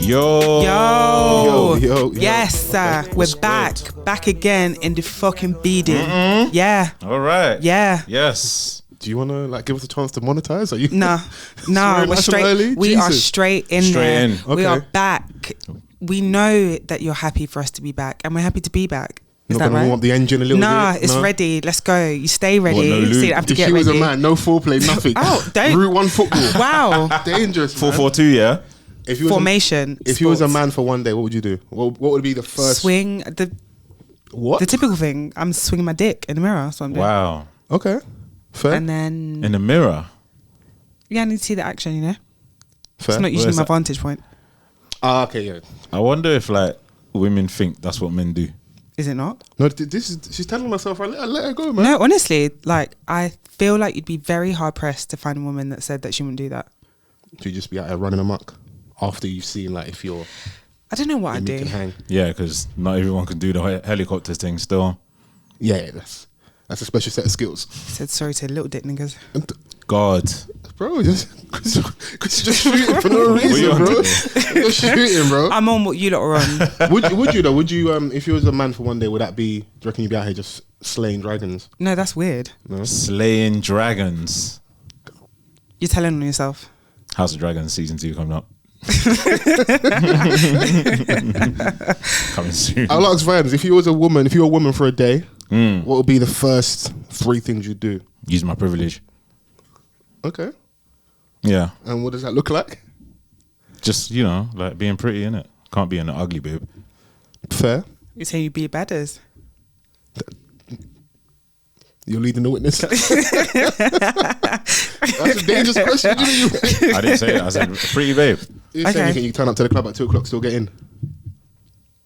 Yo. Yes, we're back again in the fucking beating. Mm-mm. Yeah. All right. Yeah. Yes. Do you want to give us a chance to monetize? Are you? Nah, we're straight. Early? We Jesus. are straight in there. Okay. We are back. We know that you're happy for us to be back, and we're happy to be back. Is Not that gonna right? warm up the engine a little bit? It's ready. Let's go. You stay ready. What, no so you lube? don't have to If get she was ready. a man, no foreplay, nothing. Don't. Route 1 football. Wow. Dangerous, man. 4-4-2, yeah. If you was Formation. if you was a man for one day, what would you do? What would be the first Swing the typical thing. I'm swinging my dick in the mirror. That's what I'm doing. Wow. Okay. Fair. And then In the mirror. I need to see the action. You know, Fair. it's not usually Where's my that? vantage point. Okay, yeah. I wonder if women think that's what men do. Is it not? No, she's telling herself, let her go, man. No, honestly, I feel like you'd be very hard pressed to find a woman that said that she wouldn't do that. She'd just be out there running amok after you've seen, if you're I don't know what I'd you do. can hang. Yeah, because not everyone can do the helicopter thing still. Yeah, that's a special set of skills. Said sorry to little dick niggas. God. Bro, just shooting for no reason, on bro. today? Just shooting, bro. I'm on what you lot are on. Would you though? Would you if you was a man for one day, would that be? Do you reckon you'd be out here just slaying dragons? No, that's weird. No. Slaying dragons. You're telling on yourself. House of Dragons season 2 coming up. Coming soon. I'll ask Vans, if you were a woman for a day, what would be the first 3 things you'd do? Use my privilege. Okay. Yeah. And what does that look like? Just, being pretty, innit? Can't be an ugly babe. Fair. You say you'd be badders. You're leading the witness. That's a dangerous question. I didn't say it. I said pretty babe. You say anything, you turn up to the club at 2 o'clock, still get in.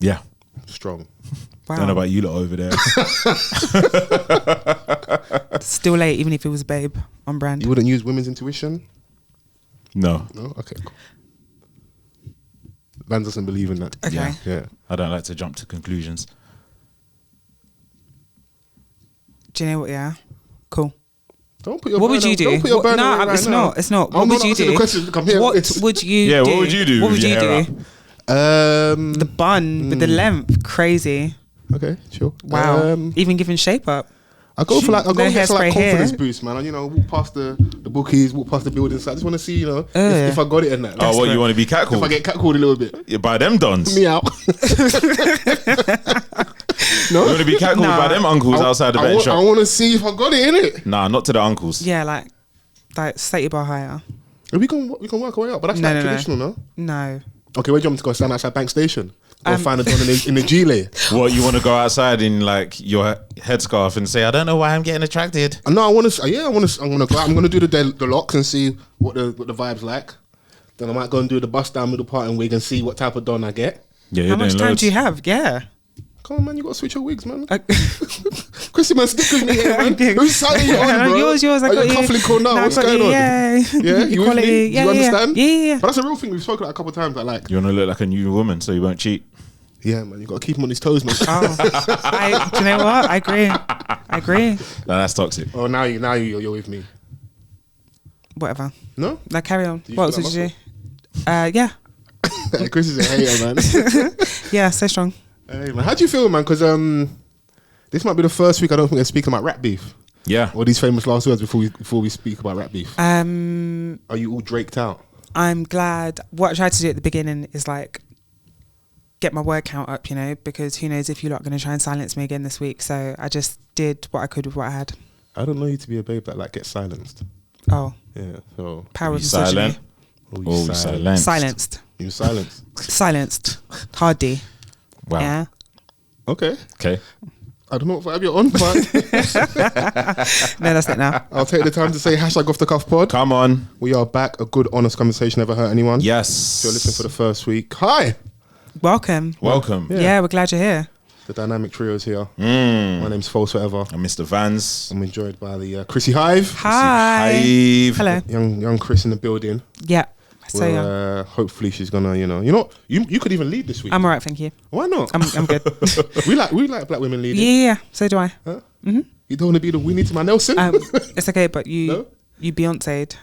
Yeah. Strong. Wow. Don't know about you lot over there. Still late, even if it was a babe on brand. You wouldn't use women's intuition? No. No? Okay, cool. Vans doesn't believe in that. Okay. Yeah. I don't like to jump to conclusions. Do you know what? Yeah. Cool. Don't put your What would you do? Don't put your burner No, away right it's now. not. It's not. What I'm would not you answering do? the question. Come here. What It's- would you do? Yeah, what would you do What with would you your hair do? up? The bun with the length, crazy. Okay, sure. Wow. Even giving shape up. I go for No get some hairspray confidence here. boost, man. And walk past the bookies, walk past the building site. I just want to see, if I got it in that. Oh, what, you want to be If I catcalled? get catcalled a little bit. Yeah, by them dons. Me out. You want to be catcalled by them uncles outside the betting I shop? want to see if I got it in it. Nah, not to the uncles. Yeah, like state your bar higher. We can work our way out, but that's No, no, traditional, no? No. Okay, where do you want me to go? Stand outside Bank Station? Go find a don in the G-lay? What, you want to go outside in your headscarf and say, I don't know why I'm getting attracted? No, I want to. Yeah, I'm gonna go out. I'm gonna do the locks and see what the vibes like. Then I might go and do the bust down middle part and wig and see what type of don I get. Yeah, How you're much doing time loads. do you have? Yeah. Come on, man, you gotta switch your wigs, man. Chrissy, man, stick with me here, man. Okay. Whose side are you on, bro? Yours. I Are got you you. cufflink or no? No, I What's got going you. on? Yeah. Yeah, you with Equality. me? Yeah, Do you understand? Yeah. But that's a real thing. We've spoken a couple of times. You want to look like a new woman so you won't cheat. Yeah, man, you gotta keep him on his toes, man. Do you know what? I agree. No, that's toxic. Oh, now you're with me. Whatever. No, Like, carry on. you What else feel would like you do? Yeah. Chris is a hater, man. Yeah, so strong. Hey, man, how do you feel, man? Because this might be the first week I don't think they're speaking about rap beef Yeah. or these famous last words before we speak about rap beef. Are you all draked out? I'm glad. What I tried to do at the beginning is get my word count up, because who knows if you're not going to try and silence me again this week. So I just did what I could with what I had. I don't know you to be a babe that gets silenced. Oh, Yeah, so power of You silent? misogyny. you You silent. Silenced. You silenced. Silenced. Hard D. Wow. Yeah. Okay. Okay. I don't know what vibe you're on, but No, that's it now. I'll take the time to say #OffThecuffPod. Come on. We are back. A good, honest conversation never hurt anyone. Yes. If you're listening for the first week, hi. Welcome. Welcome. Yeah, we're glad you're here. The dynamic trio is here. My name's Fols Forever. And Mr. Vans. I'm enjoyed by the Chrissy Hive. Hi. Hive. Hello. Young Chris in the building. Yeah. So yeah. Well, hopefully she's gonna, you could even lead this week. I'm alright, thank you. Why not? I'm good. we like black women leading. Yeah, so do I. Huh? You don't want to be the Winnie to my Nelson. It's okay, but you No? you Beyonce'd.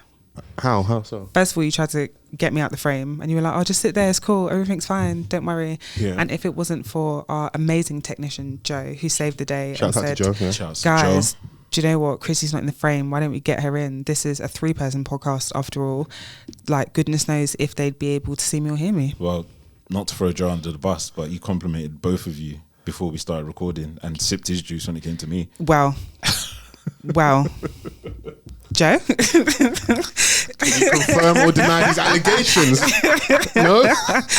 How so? First of all, you tried to get me out the frame and you were like, oh, just sit there, it's cool, everything's fine, don't worry. Yeah. And if it wasn't for our amazing technician, Joe, who saved the day Shout out and to said, Joe. Yeah. Shouts to guys, Joe. do you know what? Chrissy's not in the frame. Why don't we get her in? This is a 3-person podcast after all. Like, goodness knows if they'd be able to see me or hear me. Well, not to throw Joe under the bus, but you complimented both of you before we started recording and sipped his juice when it came to me. Well, Joe? Can you confirm or deny these allegations? No?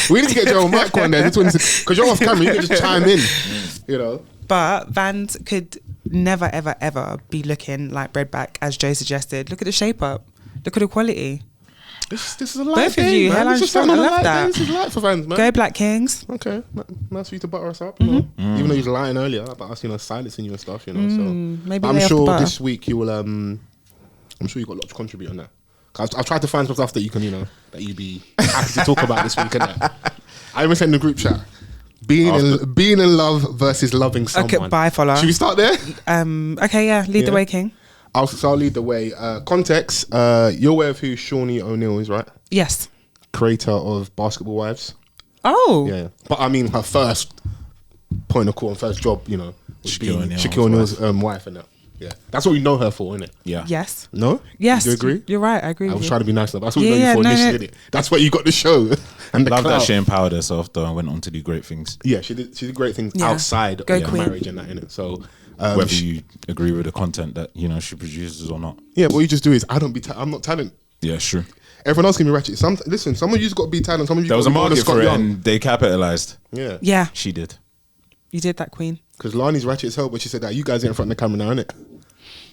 We need to get Joe on mic one day. Because you're off camera, you can just chime in. You know? But Vans could never, ever, ever be looking like bread back, as Joe suggested. Look at the shape up. Look at the quality. This is a light Both of day, you, man. hairline This is strong, something I love light that. day. This is light for Vans, man. Go Black Kings. Okay, nice for you to butter us up. You know? Even though you was lying earlier about us, silencing you and stuff, you know. So Maybe but I'm lay off the sure butter. this week you will. I'm sure you got a lot to contribute on that. 'Cause I've tried to find some stuff that you can, that you'd be happy to talk about this week. And I even sent in the group chat. Being in love versus loving someone. Okay, bye, follow. Should we start there? Okay, yeah, lead the way, King. I'll lead the way. Context. You're aware of who Shaunie O'Neal is, right? Yes. Creator of Basketball Wives. Oh. Yeah. But I mean, her first point of call and first job, was Shaquille being O'Neal's Shaquille O'Neal's wife and that. Yeah. That's what we know her for, isn't it? Yeah. Yes. No? Yes. Do you agree? You're right. I agree I with was you. trying to be nice enough. That's what we Yeah, know you for no, initially, no. innit? That's why you got the show. And the Love that clout. she empowered herself though and went on to do great things. Yeah, she did great things Yeah. outside Go of Queen. marriage and that, innit? So, Whether you agree with the content that she produces or not. yeah, what you just do is, I'm not talent. Yeah, sure. Everyone else can be ratchet. Listen, some of you's got to be talent. Some of you There was a market Scott for it Young. and they capitalized. Yeah. Yeah, She did. you did that, Queen. Because Lani's ratchet as hell, but she said that you guys are in front of the camera now, innit?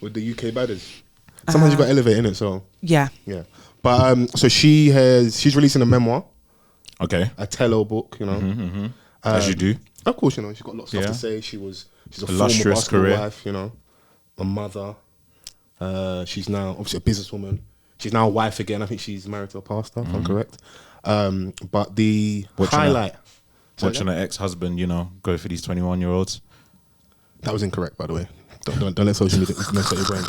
With the UK badders. Sometimes you got to elevate, innit? So, Yeah. yeah. But, so she's releasing a memoir, Okay. a tell-all book, As you do. Of course, she's got lots of stuff Yeah. to say. She's a former Illustrious basketball career. wife, a mother. She's now obviously a businesswoman. She's now a wife again. I think she's married to a pastor, if I'm correct. But the highlight... Watching her ex-husband, go for these 21-year-olds. That was incorrect, by the way. Don't let social media mess up your brain.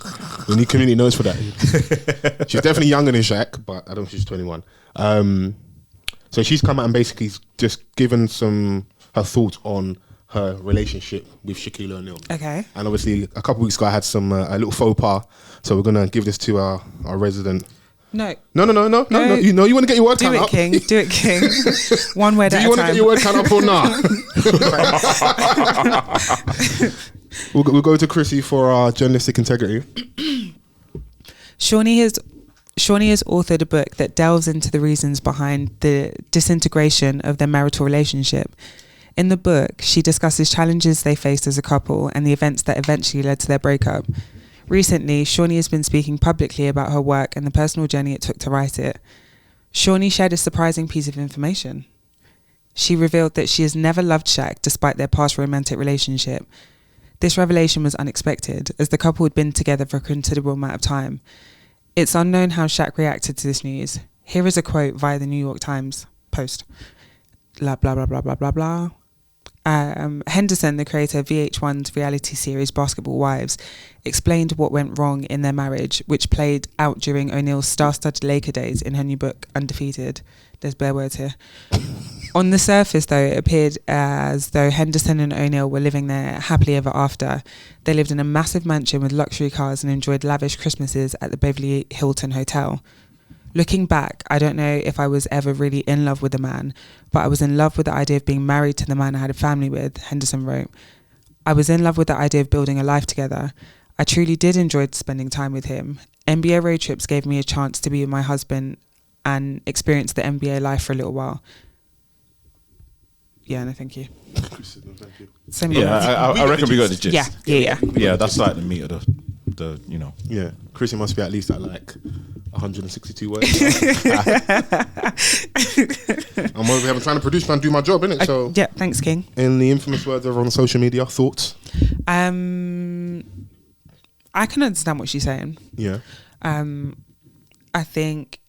We need community notes for that. She's definitely younger than Shaq, but I don't think she's 21. So she's come out and basically just given her thoughts on her relationship with Shaquille O'Neal. Okay. And obviously, a couple of weeks ago, I had a little faux pas. So we're gonna give this to our resident. No. No. You want to get your word Do count it, up? King. Do it, King. One word Do at you a want to time. get your word count up or not? We'll go to Chrissy for our journalistic integrity. Shaunie has authored a book that delves into the reasons behind the disintegration of their marital relationship. In the book, she discusses challenges they faced as a couple and the events that eventually led to their breakup. Recently, Shaunie has been speaking publicly about her work and the personal journey it took to write it. Shaunie shared a surprising piece of information. She revealed that she has never loved Shaq despite their past romantic relationship. This revelation was unexpected, as the couple had been together for a considerable amount of time. It's unknown how Shaq reacted to this news. Here is a quote via the New York Times Post. Blah, blah, blah, blah, blah, blah, blah. Henderson, the creator of VH1's reality series Basketball Wives, explained what went wrong in their marriage, which played out during O'Neal's star-studded Laker days in her new book, Undefeated. There's bare words here. On the surface, though, it appeared as though Henderson and O'Neal were living there happily ever after. They lived in a massive mansion with luxury cars and enjoyed lavish Christmases at the Beverly Hilton Hotel. Looking back, I don't know if I was ever really in love with a man, but I was in love with the idea of being married to the man I had a family with, Henderson wrote. I was in love with the idea of building a life together. I truly did enjoy spending time with him. NBA road trips gave me a chance to be with my husband and experience the NBA life for a little while. Yeah, no, thank you. Same Yeah, I reckon we got the gist. Yeah. Yeah, that's like the meat of the Yeah, Chrissy must be at least at like 162 words. I'm over here. I'm trying to produce, man, do my job, innit? So, Yeah, thanks, King. in the infamous words over on social media, thoughts? I can understand what she's saying. Yeah. I think,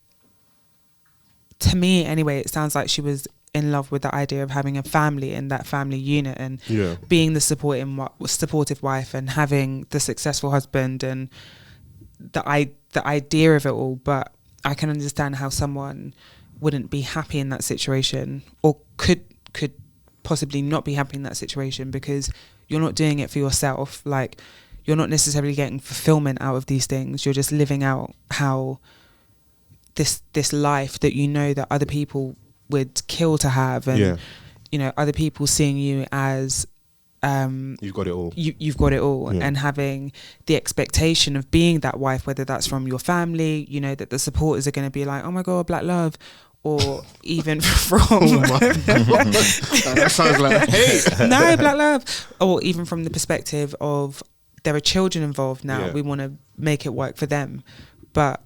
to me anyway, it sounds like she was in love with the idea of having a family and that family unit and being the supportive wife and having the successful husband and the idea of it all. But I can understand how someone wouldn't be happy in that situation, or could possibly not be happy in that situation, because you're not doing it for yourself. Like, you're not necessarily getting fulfillment out of these things. You're just living out how this life that you know that other people would kill to have, and you know, other people seeing you as you've got it all. You've got it all, and having the expectation of being that wife, whether that's from your family, you know, that the supporters are going to be like, oh my God, black love, or even from that sounds like hate. No, black love, or even from the perspective of there are children involved now. We want to make it work for them, but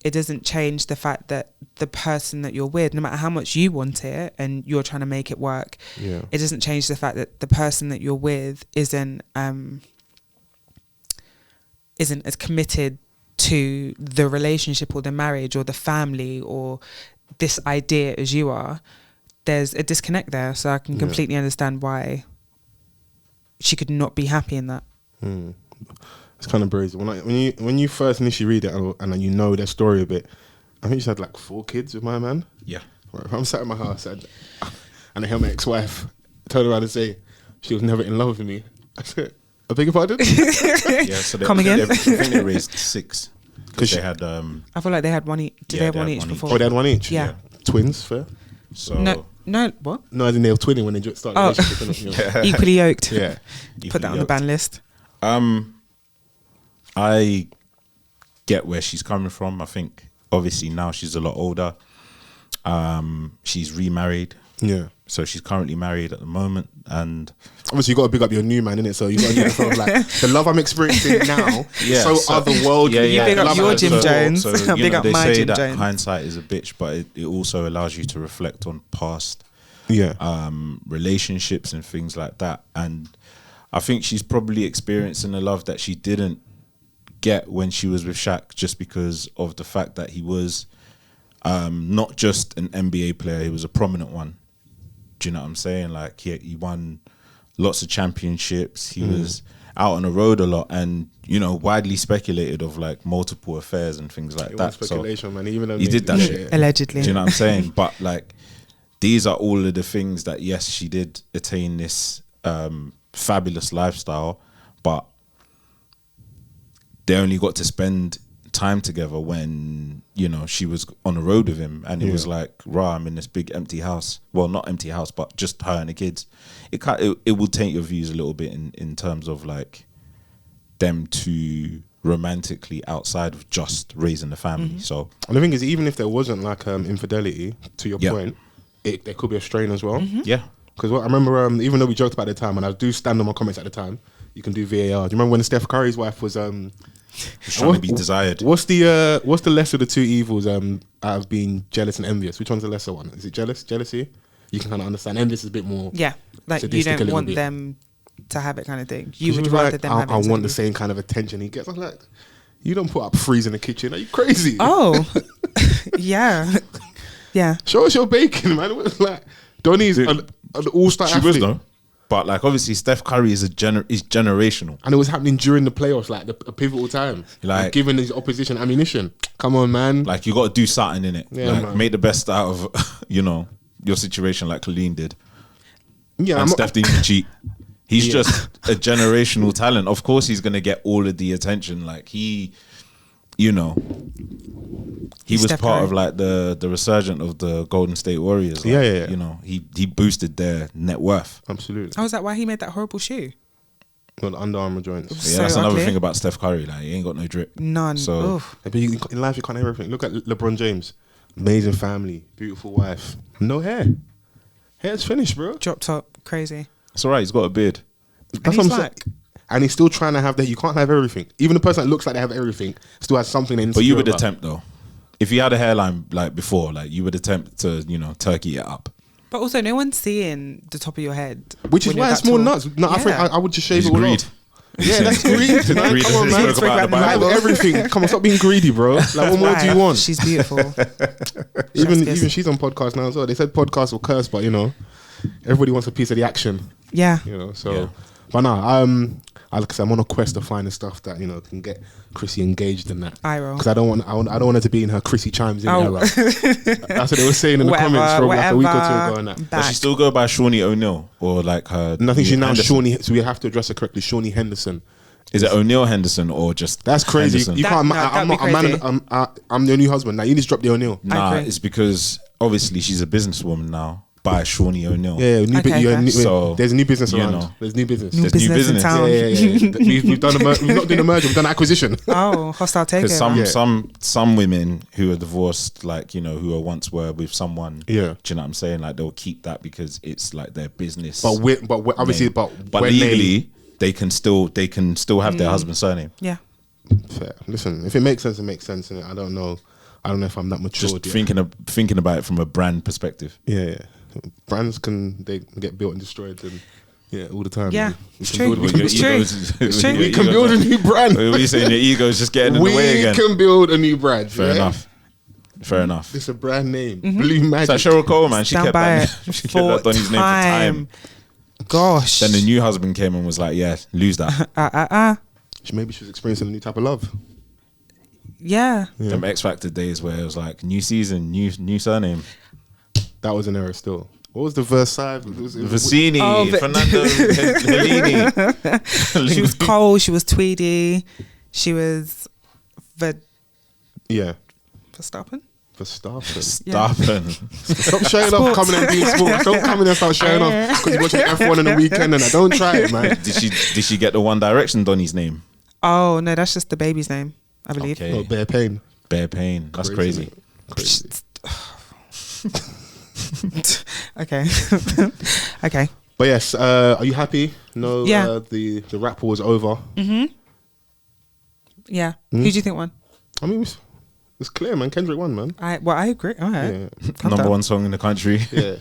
it doesn't change the fact that the person that you're with, no matter how much you want it and you're trying to make it work, it doesn't change the fact that the person that you're with isn't as committed to the relationship or the marriage or the family or this idea as you are. There's a disconnect there, so I can completely understand why she could not be happy in that. It's kind of brazy. When you first initially read it and you know their story a bit, I think she had like 4 kids with my man. Yeah. Right, I'm sat in my house and I hear my ex-wife turn around and say she was never in love with me. I said, I beg your pardon? Yeah, so Come again? I think they raised 6. Because they had... I feel like they had one each. Did they have one each before? Oh, they had one each? Yeah. Twins, fair? So... No, what? No, as in they were twinning when they started the relationship. Equally yoked. Yeah. Put that on the ban list. I get where she's coming from. I think obviously now she's a lot older. She's remarried. Yeah. So she's currently married at the moment, and obviously you got to big up your new man, innit? So you got to sort of like the love I'm experiencing now. So otherworldly. You big up your Jim Jones. So, big up they my say Jim that Jones. hindsight is a bitch, but it also allows you to reflect on past relationships and things like that. And I think she's probably experiencing a love that she didn't get when she was with Shaq, just because of the fact that he was not just an NBA player, he was a prominent one. Do you know what I'm saying? Like he won lots of championships. He was out on the road a lot, and you know, widely speculated of like multiple affairs and things like that. Speculation, so man. Even he did that shit allegedly. Do you know what I'm saying? But like, these are all of the things that yes, she did attain this fabulous lifestyle, but they only got to spend time together when, you know, she was on the road with him, and it was like, rah, I'm in this big empty house. Well, not empty house, but just her and the kids. It will taint your views a little bit in terms of like them two romantically outside of just raising the family. So, and the thing is, even if there wasn't like infidelity, to your point, there could be a strain as well. Yeah. Because I remember, even though we joked about it at the time, and I do stand on my comments at the time, you can do VAR. Do you remember when Steph Curry's wife was trying to be desired? What's the lesser of the two evils out of being jealous and envious? Which one's the lesser one? Is it jealousy? You can kind of understand. Envious is a bit more. Yeah, like you don't want them to have it, kind of thing. You would rather them have it. I want the same kind of attention he gets. I'm like, you don't put up freeze in the kitchen. Are you crazy? Oh, yeah. Show us your bacon, man. Like Donnie's an all-star athlete. She was though. But like obviously Steph Curry is generational, and it was happening during the playoffs, like a pivotal time, like giving his opposition ammunition. Come on, man! Like you got to do something in it. Yeah, like man. Make the best out of your situation, like Colleen did. Yeah, and Steph didn't cheat. He's just a generational talent. Of course, he's gonna get all of the attention. Like he was Steph part Curry. of like the resurgent of the Golden State Warriors. Like, yeah. You know, he boosted their net worth. Absolutely. Oh, is that why he made that horrible shoe? Well, the Under Armour joints. Yeah, that's another thing about Steph Curry. Like he ain't got no drip. None. So, but in life, you can't have everything. Look at LeBron James. Amazing family, beautiful wife, no hair. Hair's finished, bro. Drop top, crazy. it's all right. He's got a beard. That's what I'm saying. And he's still trying to have that. You can't have everything. Even the person that looks like they have everything still has something. But you would attempt though. If you had a hairline like before, like you would attempt to, turkey it up. But also, no one's seeing the top of your head, which is why it's more nuts. No, I would just shave it all off. Yeah, that's greed tonight. Greed. Come on, man. I have everything. Come on, stop being greedy, bro. Like, what more do you want? She's beautiful. Even she's on podcast now as well. They said podcasts will curse, but everybody wants a piece of the action. Yeah. So. Yeah. But no, I'm on a quest to find the stuff that can get Chrissy engaged in that. I roll. Because I don't want her to be in her Chrissy chimes in era. That's what they were saying in the Whatever, comments from like a week or two whatever. ago. And that. Does she still go by Shaunie O'Neal or like her? Nothing. She's now Henderson? Shaunie. So we have to address her correctly. Shaunie Henderson. Is it O'Neal Henderson or just? That's crazy. Henderson? You can't. I'm that'd not be a man. I'm your new husband. Now you need to drop the O'Neal. Nah, agree. it's because obviously she's a businesswoman now by Shaunie O'Neal. Yeah, Okay, there's new business you around. know. There's new business. There's new business in business. town. Yeah. We've done we've not done a merger. We've done acquisition. Oh, hostile Because takeover. some women who are divorced, like who once were with someone, Yeah. do you know what I'm saying? Like they'll keep that because it's like their business. But obviously, name. But when legally, they can still have their husband's surname. Yeah. fair. Listen, if it makes sense, it makes sense. And I don't know if I'm that mature. Just thinking about it from a brand perspective. Yeah. Brands they get built and destroyed, and all the time. Yeah, man. it's true. It's true. It's true. We can build a new brand. What are you saying? Your ego's just getting in the way again. We can build a new brand. Fair enough. It's a brand name. Blue Magic. It's like Cheryl Cole, man. She Stand kept by that. it She kept for that Donny's name for time. Gosh. Then the new husband came and was like, "Yeah, lose that." Maybe she was experiencing a new type of love. Yeah. Them X Factor days where it was like new season, new surname. That was an era still. What was the VERZUZ? Vicini, Oh, Fernando Bellini. She was Cole. She was Tweedy. She was Yeah. Verstappen. Verstappen. Stopping. Stop showing off coming and doing sports. Don't come in and start showing off because you're watching F1 on the weekend and that. Don't try it, man. Did she get the One Direction Donny's name? Oh no, that's just the baby's name, I believe. Okay. Oh, bare pain. Bare Pain. That's crazy. Crazy. Okay. Okay. But yes, are you happy? No, Yeah. The rap war was over. Yeah. Who do you think won? I mean, it's clear, man. Kendrick won, man. I agree. All right. Yeah. Number one song in the country. Yeah.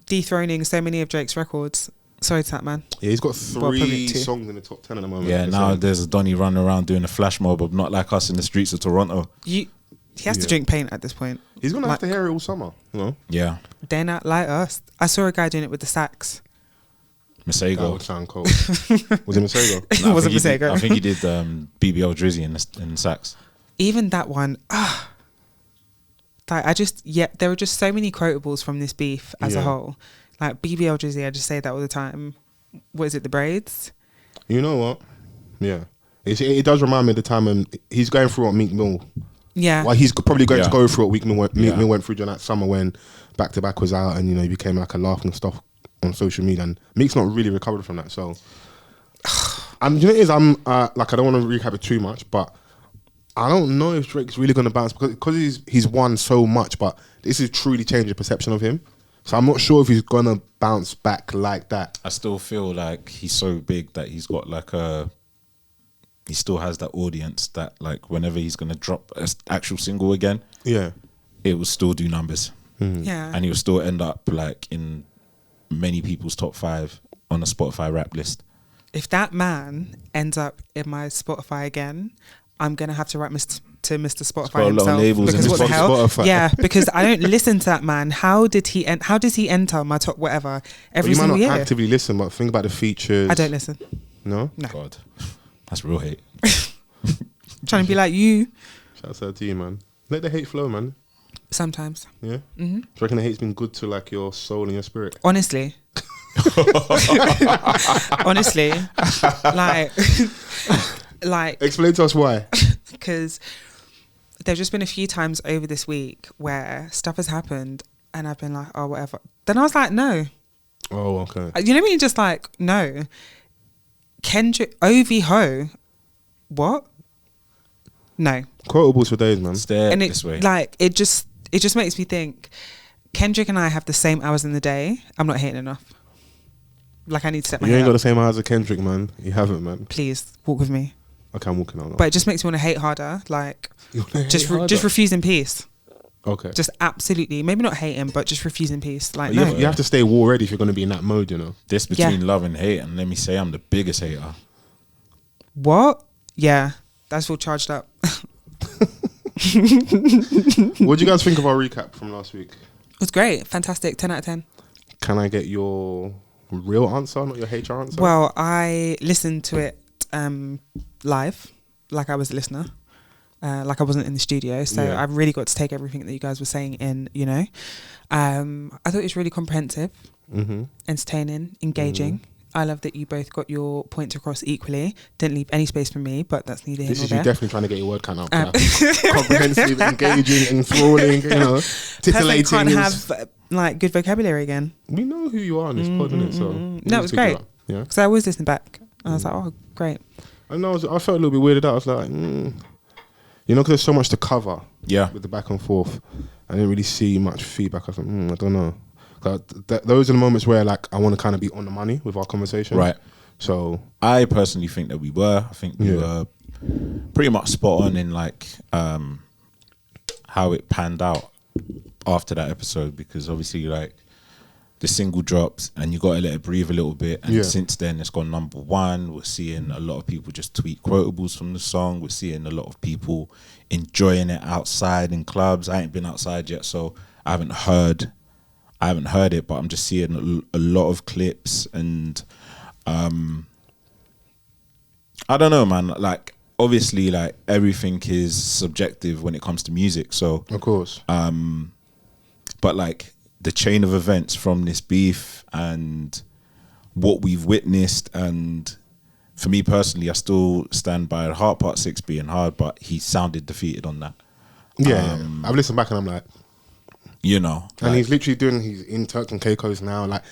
Dethroning so many of Drake's records. Sorry to that man. Yeah, he's got probably three two. songs in the top 10 at the moment. Yeah, It's now like- there's a Donny running around doing a flash mob of Not Like Us in the streets of Toronto. He has to drink paint at this point. He's gonna have to hear it all summer. You know, Yeah. They're not like us. I saw a guy doing it with the sax. that Masego. would sound cold. Was it Masego? It No, wasn't I think he did- Masego. I think he did BBL Drizzy in sax. Even that one, like there were just so many quotables from this beef as a Yeah. whole. Like BBL Drizzy, I just say that all the time. What is it, the braids? You know what? Yeah, it does remind me of the time when he's going through what Meek Mill. Yeah. Well, he's probably going Yeah. to go through what Meek Mill Yeah. went through during that summer when Back to Back was out, and he became like a laughing stock on social media. And Meek's not really recovered from that. So, you know, it is. I don't want to recap it too much, but I don't know if Drake's really going to bounce because he's won so much. But this is truly changed the perception of him. So I'm not sure if he's going to bounce back like that. I still feel like he's so big that he's got like he still has that audience that like whenever he's gonna drop an actual single again, Yeah. it will still do numbers, Yeah. and he'll still end up like in many people's top 5 on a Spotify rap list. If that man ends up in my Spotify again, I'm gonna have to write to Mr. Spotify got a lot of himself labels in because his what the hell? Spotify. Yeah, because I don't listen to that man. How does he enter my top whatever But every you might single not year? actively listen, but think about the features. I don't listen. No? No. God, that's real hate. Trying to be like you Shouts out to you, man. Let the hate flow, man. sometimes. Yeah? Do you reckon the hate's been good to like your soul and your spirit? Honestly. Honestly. Like Explain to us why. because there've just been a few times over this week where stuff has happened and I've been like, oh, whatever. Then I was like, no. Oh, okay. You know when you're just like, no. Kendrick, OV Ho, what? No. Quotables for days, man. Stay And this way. it just makes me think, Kendrick and I have the same hours in the day. I'm not hating enough. Like I need to set my You ain't head got up. the same eyes as Kendrick, man. You haven't, man. Please walk with me. Okay, I'm walking on. But it just makes me want to hate harder. Like You wanna just hate harder? just refuse in peace. Okay. Just absolutely, maybe not hate him, but just refuse in peace. Like you, no. have to stay war ready if you're going to be in that mode, you know. This between love and hate, and let me say I'm the biggest hater. What? Yeah, that's all charged up. What do you guys think of our recap from last week? It was great, fantastic, 10 out of 10. Can I get your real answer, not your HR answer? Well, I listened to it live, like I was a listener. Like I wasn't in the studio, so I really got to take everything that you guys were saying in, you know. I thought it was really comprehensive, entertaining, engaging. I love that you both got your points across equally. Didn't leave any space for me, but that's neither here nor there. This is you definitely trying to get your word count up. Comprehensive, engaging, enthralling, you know, titillating. Can't have like good vocabulary again. We know who you are on this pod, innit? So no, it was great. Yeah, because I always listen back. I was like, oh, great. I know. I felt a little bit weirded out. I was like, you know, because there's so much to cover. Yeah. With the back and forth, I didn't really see much feedback. I was like, I don't know. Those are the moments where like I want to kind of be on the money with our conversation. Right. So I personally think that we were. I think we were pretty much spot on in like how it panned out after that episode, because obviously like the single dropped and you got to let it breathe a little bit, and since then it's gone #1. We're seeing a lot of people just tweet quotables from the song. We're seeing a lot of people enjoying it outside in clubs. I ain't been outside yet, so I haven't heard it, but I'm just seeing a lot of clips, and I don't know, man. Like obviously, like everything is subjective when it comes to music. So of course, but like the chain of events from this beef and what we've witnessed, and for me personally, I still stand by Heart Part 6 being hard, but he sounded defeated on that. Yeah, I've listened back and I'm like, you know, and like, he's literally he's in Turks and Caicos now. Like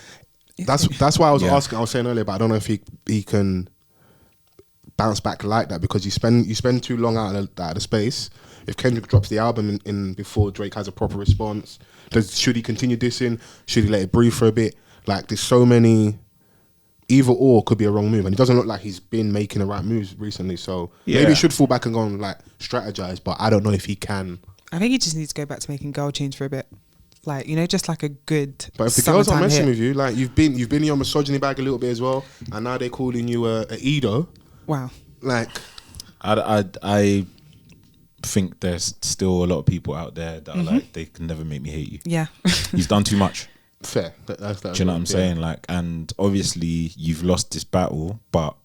that's why I was asking. I was saying earlier, but I don't know if he can bounce back like that, because you spend too long out of the space. If Kendrick drops the album in before Drake has a proper response, should he continue dissing? Should he let it breathe for a bit? Like there's so many. Either or could be a wrong move, and it doesn't look like he's been making the right moves recently. So maybe he should fall back and go and like strategize. But I don't know if he can. I think he just needs to go back to making girl tunes for a bit, like, you know, just like a good. But if the girls are messing with you, like you've been in your misogyny bag a little bit as well, and now they're calling you a Edo. Wow. Like, I think there's still a lot of people out there that are like, they can never make me hate you. Yeah. You've done too much. Fair. Do you know what I'm saying? Like, and obviously you've lost this battle, but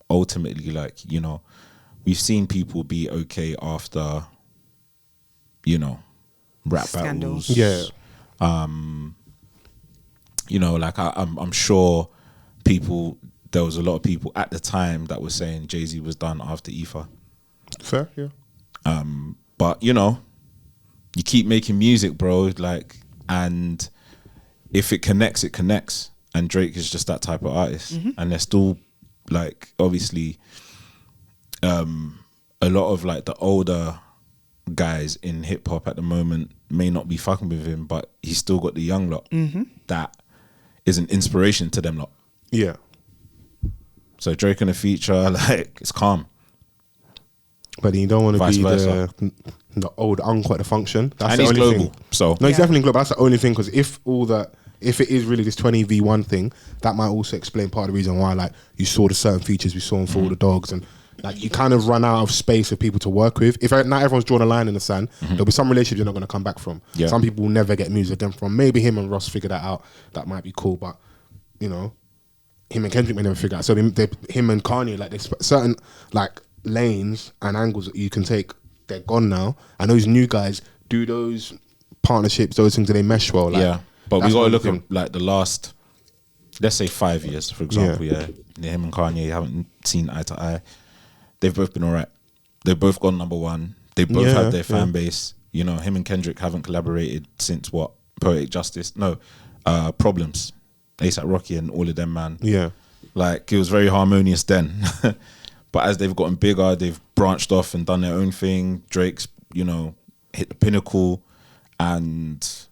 ultimately, like, you know, we've seen people be okay after, you know, rap Scandals. battles. Yeah. You know, like I'm sure there was a lot of people at the time that were saying Jay-Z was done after Ether. Fair, yeah. But you know, you keep making music, bro. Like, and if it connects, it connects. And Drake is just that type of artist. And there's still, like, obviously, a lot of like the older guys in hip hop at the moment may not be fucking with him, but he's still got the young lot that is an inspiration to them lot. Yeah. So Drake in a feature, like, it's calm. But you don't want to Vice be versa. the old uncle at the function. That's and the he's only global. thing. So no, he's definitely global. That's the only thing, because if it is really this 20v1 thing, that might also explain part of the reason why, like, you saw the certain features we saw for all the dogs, and like you kind of run out of space of people to work with. If not everyone's drawn a line in the sand, there'll be some relationships you're not going to come back from. Yeah. Some people will never get music again from. Maybe him and Ross figure that out. That might be cool, but you know, him and Kendrick may never figure out. So him and Kanye, like, there's certain like lanes and angles that you can take. They're gone now, and those new guys do those partnerships, those things that they mesh well. Like, yeah, but we got to look at like the last, let's say 5 years, for example. Yeah, him and Kanye haven't seen eye to eye. They've both been alright. They've both gone #1. They both have their fan base. You know, him and Kendrick haven't collaborated since what? Poetic Justice? No, Problems. A$AP Rocky and all of them, man. Yeah. Like, it was very harmonious then. But as they've gotten bigger, they've branched off and done their own thing. Drake's, you know, hit the pinnacle, and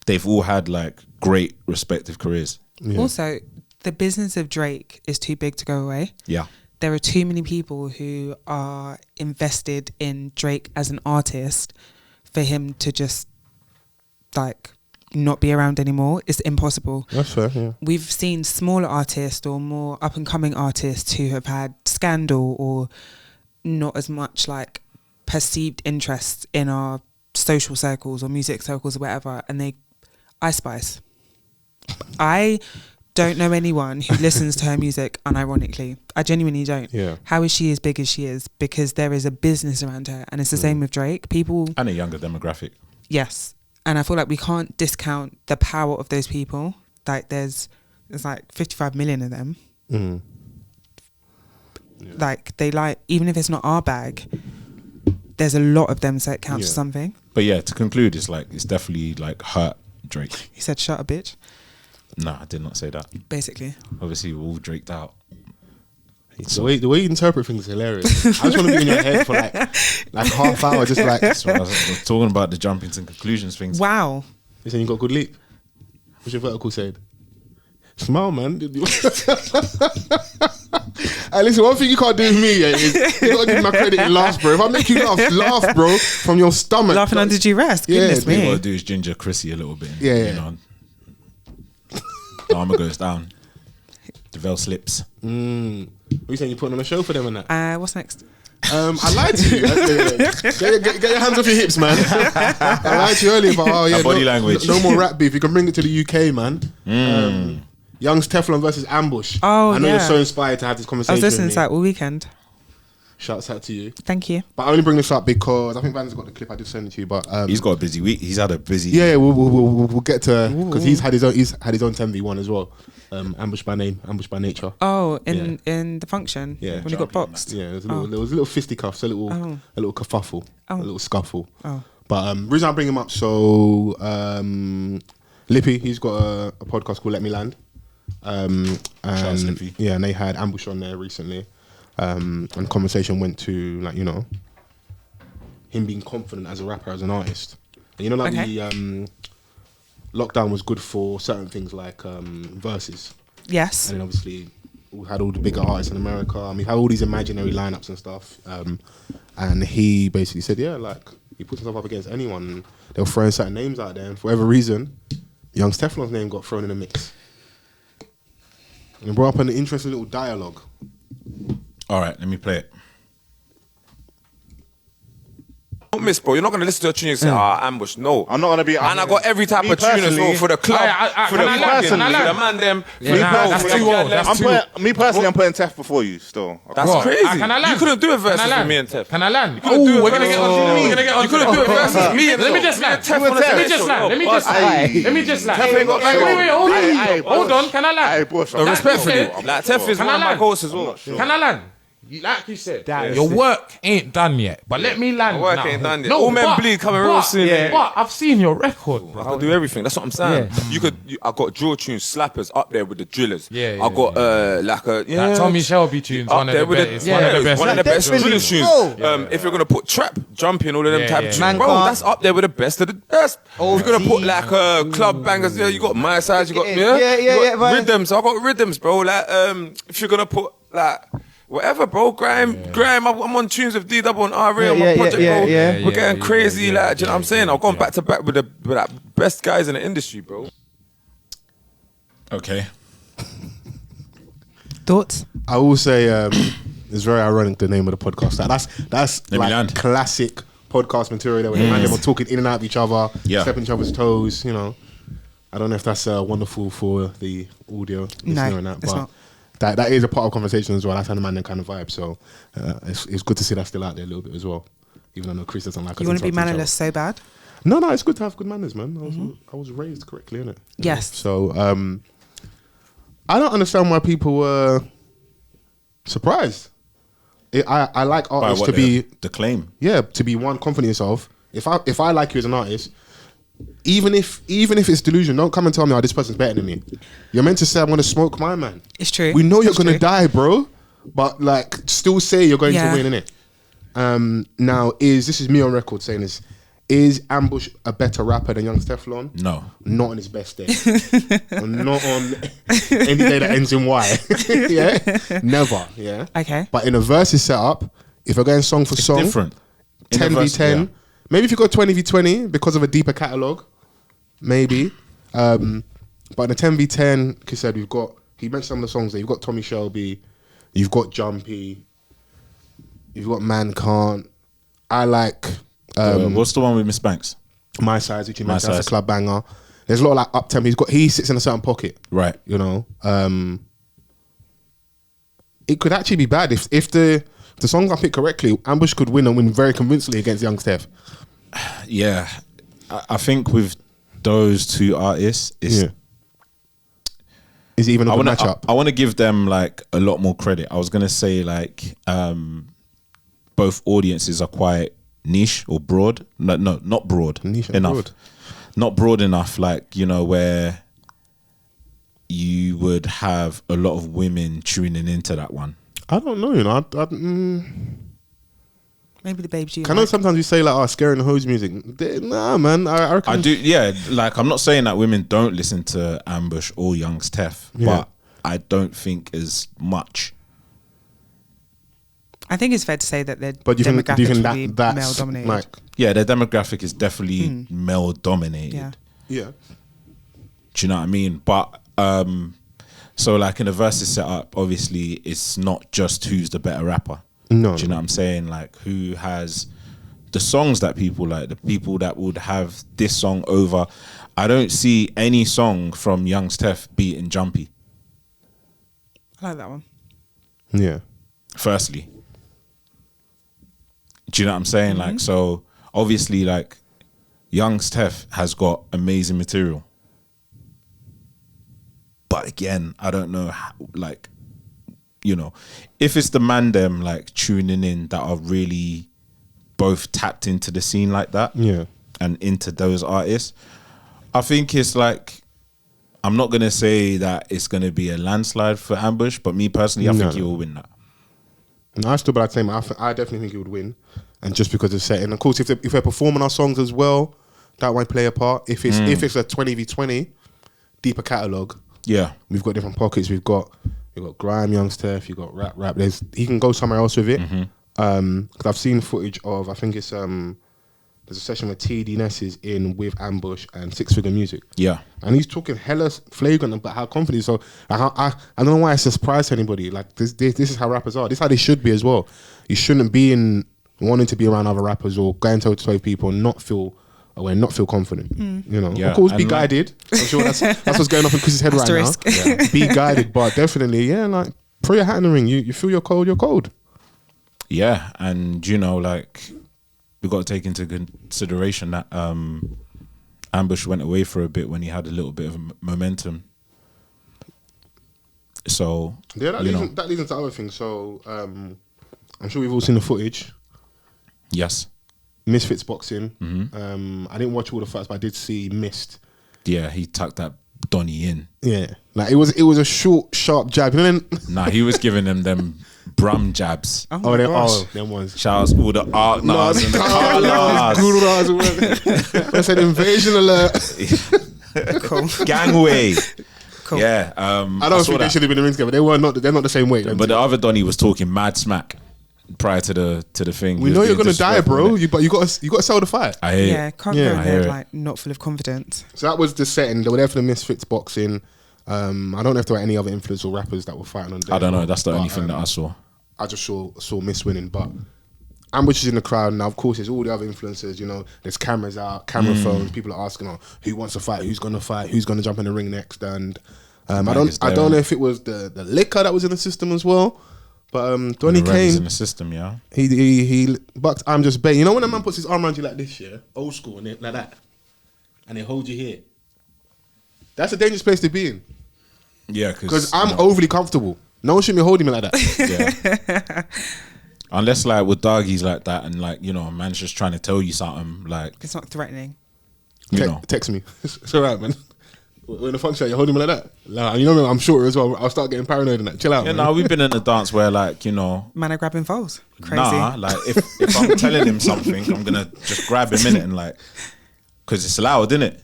they've all had like great respective careers. Yeah. Also, the business of Drake is too big to go away. Yeah. There are too many people who are invested in Drake as an artist for him to just like not be around anymore. It's impossible. That's fair, yeah. We've seen smaller artists or more up and coming artists who have had scandal or not as much like perceived interest in our social circles or music circles or whatever, and I Spice. I don't know anyone who listens to her music unironically. I genuinely don't. Yeah. How is she as big as she is? Because there is a business around her, and it's the same with Drake. People And a younger demographic. Yes. And I feel like we can't discount the power of those people. Like there's like 55 million of them. Mm. Like they like, even if it's not our bag, there's a lot of them, so it counts for something. But yeah, to conclude, it's definitely like hurt Drake. He said, shut a bitch. No, I did not say that. Basically. Obviously, we're all draked out. The way you interpret things is hilarious. I just want to be in your head for like half hour, just like. So I was talking about the jumping to conclusions things. Wow. Listen, you got a good leap. What's your vertical said? Smile, man. Hey, listen, one thing you can't do with me is you got to give my credit in laugh, bro. If I make you laugh, bro, from your stomach. Laughing under duress. Goodness What you me. got to do is ginger Chrissy a little bit. Yeah, You yeah. know, the armor goes down. The veil slips. What are you saying? You putting on a show for them and that? What's next? I lied to you. Get your hands off your hips, man. I lied to you earlier, but body language. No more rap beef. You can bring it to the UK, man. YoungsTeflon versus Ambush. Oh, I know yeah. you're so inspired to have this I conversation. was listening with to me. that all weekend. Shouts out to you. Thank you. But I only bring this up because I think Vans got the clip. I did send it to you, but He's got a busy week. He's had a busy. yeah, we'll get to because he's had his own 10v1 as well. Ambush by name, ambush by nature. Oh, in the function? Yeah. When you got boxed? Yeah, there was a little fisticuffs, a little kerfuffle, a little scuffle. Oh. But reason I bring him up, so Lippy, he's got a podcast called Let Me Land. And Shouts, Lippy. yeah, and they had Ambush on there recently. And the conversation went to like, you know, him being confident as a rapper, as an artist. And you know, like lockdown was good for certain things like VERZUZ. Yes. And then obviously we had all the bigger artists in America. I mean, we had all these imaginary lineups and stuff. And he basically said, yeah, like he puts himself up against anyone. They were throwing certain names out there, and for whatever reason, YoungsTeflon's name got thrown in the mix. And it brought up an interesting little dialogue. All right, let me play it. Don't miss, bro. You're not gonna listen to a tune and say, Ambush. No, I'm not gonna be. And I got every type of tune as well for the club, for the man them. That's too old. I'm putting Tef before you still. That's crazy. You couldn't do a versus with me and Tef. Can I land? Oh, we're gonna get on me. You couldn't do a versus me and Let me just land. Tef. Let me just land. Wait, hold on. Can I land? Respectfully, like Tef is one of my goals as well. Can I land? Like you said, your work ain't done yet. But let me land. My work now. ain't done yet. All men bleed coming real soon. But I've seen your record, bro. I can do everything. That's what I'm saying. I got drill tunes, slappers up there with the drillers. Yeah, I got like Tommy Shelby tunes, up one of there the with best. one of the best drilling tunes. If you're gonna put trap, jumping, all of them type of tunes, bro, that's up there with the best of the best. If you're gonna put like club bangers, you got my size, you got rhythms. I got rhythms, bro. Like if you're gonna put like. Whatever, bro. Grime. I'm on tunes with D-Double and R.A. on my project, bro. We're getting crazy, like, do you know what I'm saying? I've gone back to back with the best guys in the industry, bro. Okay. Thoughts? I will say it's very ironic the name of the podcast. That's like classic podcast material where man, they were talking in and out of each other, stepping each other's toes. You know, I don't know if that's wonderful for the audio listener and that, it's but not. That is a part of conversation as well. That's how the man kind of vibe. So it's good to see that still out there a little bit as well. Even though no Chris doesn't like us. You want to be interrupting each mannerless so bad? No, it's good to have good manners, man. I was raised correctly, innit? Yes. So I don't understand why people were surprised. I like artists to be the claim. Yeah, to be confident in yourself. If I like you as an artist, even if it's delusion, don't come and tell me, this person's better than me. You're meant to say, I'm gonna smoke my man. It's true. We know you're gonna true. die, bro. But like, still say you're going to win, innit? Now, this is me on record saying this. Is Ambush a better rapper than YoungsTeflon? No. Not on his best day. Not on any day that ends in Y. Yeah? Never. Yeah? Okay. But in a versus setup, if you're going song for song, different. 10v10, maybe if you go 20v20 because of a deeper catalogue, maybe. But in a 10v10, like I said, he mentioned some of the songs there. You've got Tommy Shelby, you've got Jumpy, you've got Man Can't. I like... what's the one with Miss Banks? My Size, which you mentioned, that's a club banger. there's a lot of like up tempo. He sits in a certain pocket, Right. you know. It could actually be bad if the songs are picked correctly. Ambush could win and win very convincingly against Young Steph. Yeah, I think with those two artists, it's. Yeah. Is it even a good matchup? I want to give them like a lot more credit. I was gonna say like both audiences are quite niche or broad. No, not broad Niche and enough. broad. Not broad enough, like, you know, where you would have a lot of women tuning into that one. I don't know, you know. Maybe the babes you I know sometimes you say like, "Oh, scaring the hose music." Nah, man. I reckon I do, yeah. Like, I'm not saying that women don't listen to Ambush or YoungsTeflon, but I don't think as much. I think it's fair to say that their But do you think demographics that's male dominated. like, Yeah, their demographic is definitely male dominated. Yeah. yeah, Do you know what I mean? But so like in a versus setup, obviously it's not just who's the better rapper. No, Do you know what I'm saying? Like, who has the songs that people like, the people that would have this song over. I don't see any song from YoungsTeflon beating Jumpy, I like that one. yeah. firstly. Do you know what I'm saying? Like, so obviously, like, YoungsTeflon has got amazing material. But again, I don't know how, like, you know, if it's the man them like tuning in that are really both tapped into the scene like that, Yeah. and into those artists, I think it's like, I'm not gonna say that it's gonna be a landslide for Ambush, but me personally, I think he will win that. No, I still, but I'd say, I definitely think he would win, and just because of setting. Of course, if they're performing our songs as well, that might play a part. If it's a 20v20 deeper catalog, Yeah, we've got different pockets. We've got grime, YoungsTeflon. You've got rap. He can go somewhere else with it. Because I've seen footage of, I think it's there's a session where TD Ness is in with Ambush and Six Figure Music. yeah, And he's talking hella flagrant about how confident. So like, I don't know why it's a surprise to anybody. Like this is how rappers are. This is how they should be as well. You shouldn't be wanting to be around other rappers or going toe to toe with people and not feel aware, not feel confident. You know, Yeah, of course, be and guided. I'm sure that's what's going on in Chris's head right now. Yeah. Be guided, but definitely, yeah, like throw your hat in the ring. You feel you're cold. yeah. And you know, like, we got to take into consideration that Ambush went away for a bit when he had a little bit of momentum. So Yeah, that leads into other things. So I'm sure we've all seen the footage. yes, Misfits boxing. I didn't watch all the fights, but I did see Mist. yeah, he tucked that Donnie in. Yeah, like it was a short, sharp jab. And then Nah, he was giving them Brum jabs. Oh my gosh. them ones. Shouts all the Arknars and the Karlas. I said invasion alert. Gangway. Cool. Yeah, I don't think they should have been in the ring together. They're not the same weight. But the other Donnie was talking mad smack prior to the thing. we know you're gonna die, bro. But you got to sell the fight. I hear Yeah, it. can't Yeah, go I hear there it. like not full of confidence. So that was the setting. They were there for the Misfits boxing. I don't know if there were any other influential rappers that were fighting on there. I don't know. That's the only But, thing that I saw. I just saw Miss winning, but Ambush is in the crowd now. Of course, there's all the other influencers. You know, there's cameras out, camera phones. People are asking, who wants to fight? Who's gonna fight? Who's gonna jump in the ring next? And I don't know if it was the liquor that was in the system as well. But Donnie The Rev's in came. the system, yeah. He but I'm just bait. You know when a man puts his arm around you like this, yeah, old school, and like that, and they hold you here. That's a dangerous place to be in. Yeah, Because I'm overly comfortable. No one should be holding me like that. Yeah. Unless like with doggies like that, and like, you know, a man's just trying to tell you something, like, It's not threatening. you know. Text me. It's all right, man. We're in a function, you're holding me like that. Like, you know, I'm short as well. I'll start getting paranoid and that. Chill out, Yeah, man. no, we've been in a dance where, like, you know, Man are grabbing foals. Crazy. nah, like if I'm telling him something, I'm gonna just grab him in it and like, because it's loud, isn't it?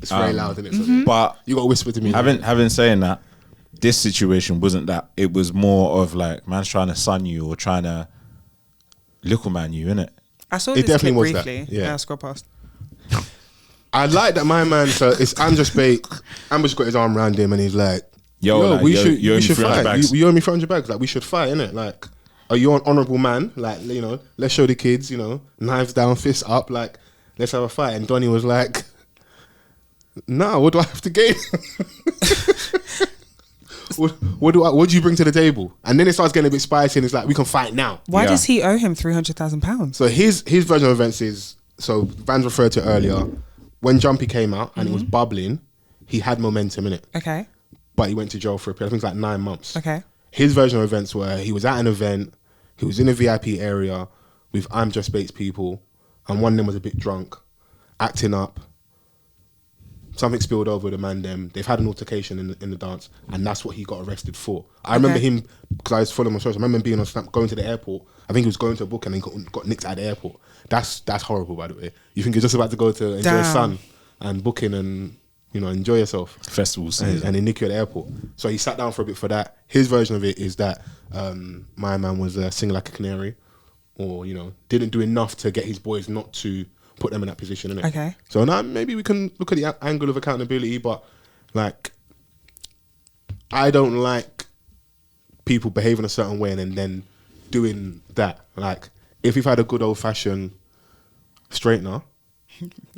It's very loud, isn't it? So But you got to whisper to me. having saying that, this situation wasn't that. It was more of like, man's trying to sun you or trying to little man you, innit? I saw It this definitely clip was that, briefly. yeah. I'll scroll past. I like that my man, so it's ImJustBait. Amber's got his arm around him and he's like, Yo, like, we you owe me should 300 fight. bags. You owe me 300 bags. Like, we should fight, innit? Like, are you an honourable man? Like, you know, let's show the kids, you know, knives down, fists up. Like, let's have a fight. And Donnie was like, No, what do I have to gain? What do you bring to the table? And then it starts getting a bit spicy, and it's like, we can fight now. Why does he owe him £300,000? So his version of events is, so Vans referred to earlier, when Jumpy came out and it was bubbling, he had momentum in it. Okay. But he went to jail for a period, I think it's like 9 months. Okay. His version of events were, he was at an event, he was in a VIP area with ImJustBait's people, and one of them was a bit drunk, acting up. Something spilled over the man them. They've had an altercation in the dance, and that's what he got arrested for. I remember him, because I was following him on social, I remember him being on Snap, going to the airport. I think he was going to a book and then got nicked at the airport. That's horrible, by the way. You think you're just about to go to enjoy sun and booking and, you know, enjoy yourself. Festival season. And they nick you at the airport. So he sat down for a bit for that. His version of it is that my man was singing like a canary, or, you know, didn't do enough to get his boys not to put them in that position, innit? Okay. So now maybe we can look at the angle of accountability, but like, I don't like people behaving a certain way and then doing that. Like, if we've had a good old fashioned straightener,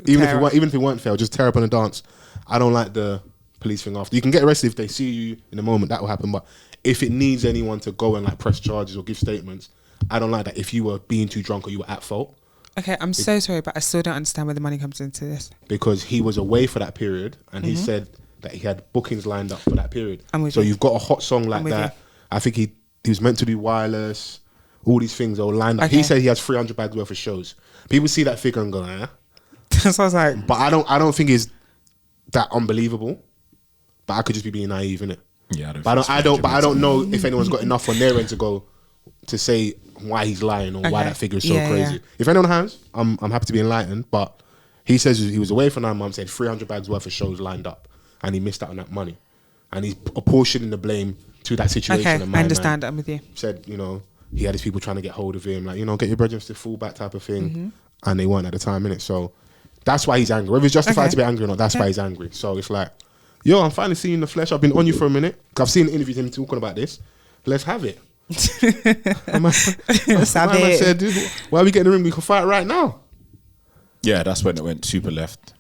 even if it weren't fair, just tear up on a dance. I don't like the police thing after. You can get arrested if they see you in a moment, that will happen. But if it needs anyone to go and like press charges or give statements, I don't like that. If you were being too drunk or you were at fault. Okay, I'm so sorry, but I still don't understand where the money comes into this. Because he was away for that period, and he said that he had bookings lined up for that period. So you've got a hot song like that. I think he was meant to do wireless, all these things are all lined up. Okay. He said he has 300 bags worth of shows. People see that figure and go, eh? That's what I was like. But I don't think it's that unbelievable. But I could just be being naive, innit? Yeah, I don't know if anyone's got enough on their end to go to say why he's lying or why that figure is so crazy. Yeah. If anyone has, I'm happy to be enlightened. But he says he was away for 9 months, had 300 bags worth of shows lined up, and he missed out on that money. And he's apportioning the blame to that situation. Okay, and I understand. I'm with you. Said, you know, he had his people trying to get hold of him, like, you know, get your brethren to fall back type of thing. And they weren't at the time, innit? So that's why he's angry. Whether he's justified to be angry or not, that's why he's angry. So it's like, yo, I'm finally seeing the flesh. I've been on you for a minute. I've seen interviews of him talking about this. Let's have it. My said, dude, why are we getting in the ring? We can fight right now. Yeah, that's when it went super left.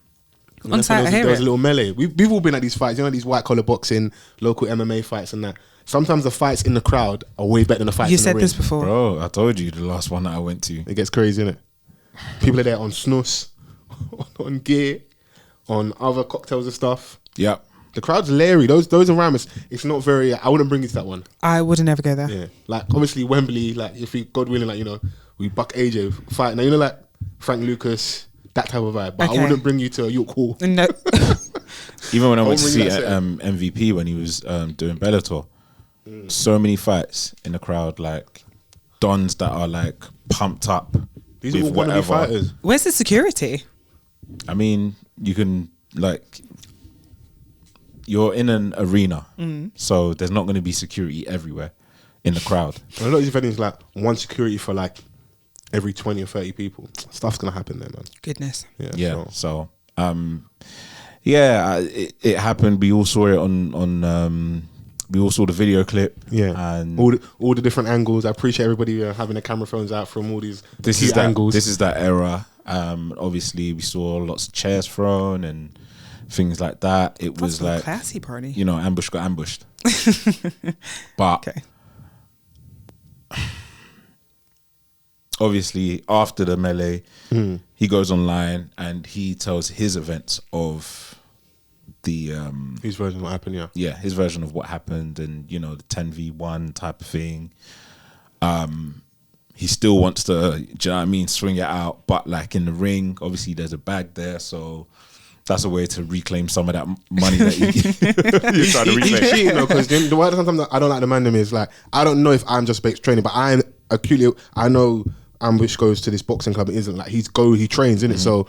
On site, there was a little melee. We've all been at these fights, you know, these white collar boxing, local MMA fights and that. Sometimes the fights in the crowd are way better than the fights in the ring. You said this before. Bro, I told you the last one that I went to. It gets crazy, innit? People are there on snus, on gear, on other cocktails and stuff. Yep. The crowd's leery. Those around us, it's not very. I wouldn't bring you to that one. I wouldn't ever go there. Yeah, like obviously Wembley. Like if we, God willing, like, you know, we buck AJ fight. Now you know, like Frank Lucas, that type of vibe. But I wouldn't bring you to a York Hall. No. Even when I went to see MVP when he was doing Bellator, so many fights in the crowd, like dons that are like pumped up. These are all whatever fighters. Where's the security? I mean, you can like. You're in an arena, so there's not going to be security everywhere in the crowd. A lot of these venues like one security for like every 20 or 30 people. Stuff's going to happen there, man. Goodness. Yeah. So it happened. We all saw it on we all saw the video clip. Yeah, and all the different angles. I appreciate everybody having their camera phones out from all these angles. This is that era. Obviously, we saw lots of chairs thrown and things like that. It was like a classy party. You know, ambush got ambushed. But obviously, after the melee, he goes online and he tells his events of the his version of what happened. Yeah, his version of what happened, and you know, the 10v1 type of thing. He still wants to, do you know what I mean, swing it out, but like in the ring, obviously there's a bag there, so that's a way to reclaim some of that money that you're trying to reclaim. He's cheating though, because the why sometimes I don't like the man is like, I don't know if ImJustBait's training, but I know Ambush goes to this boxing club. It isn't like he trains, isn't it? So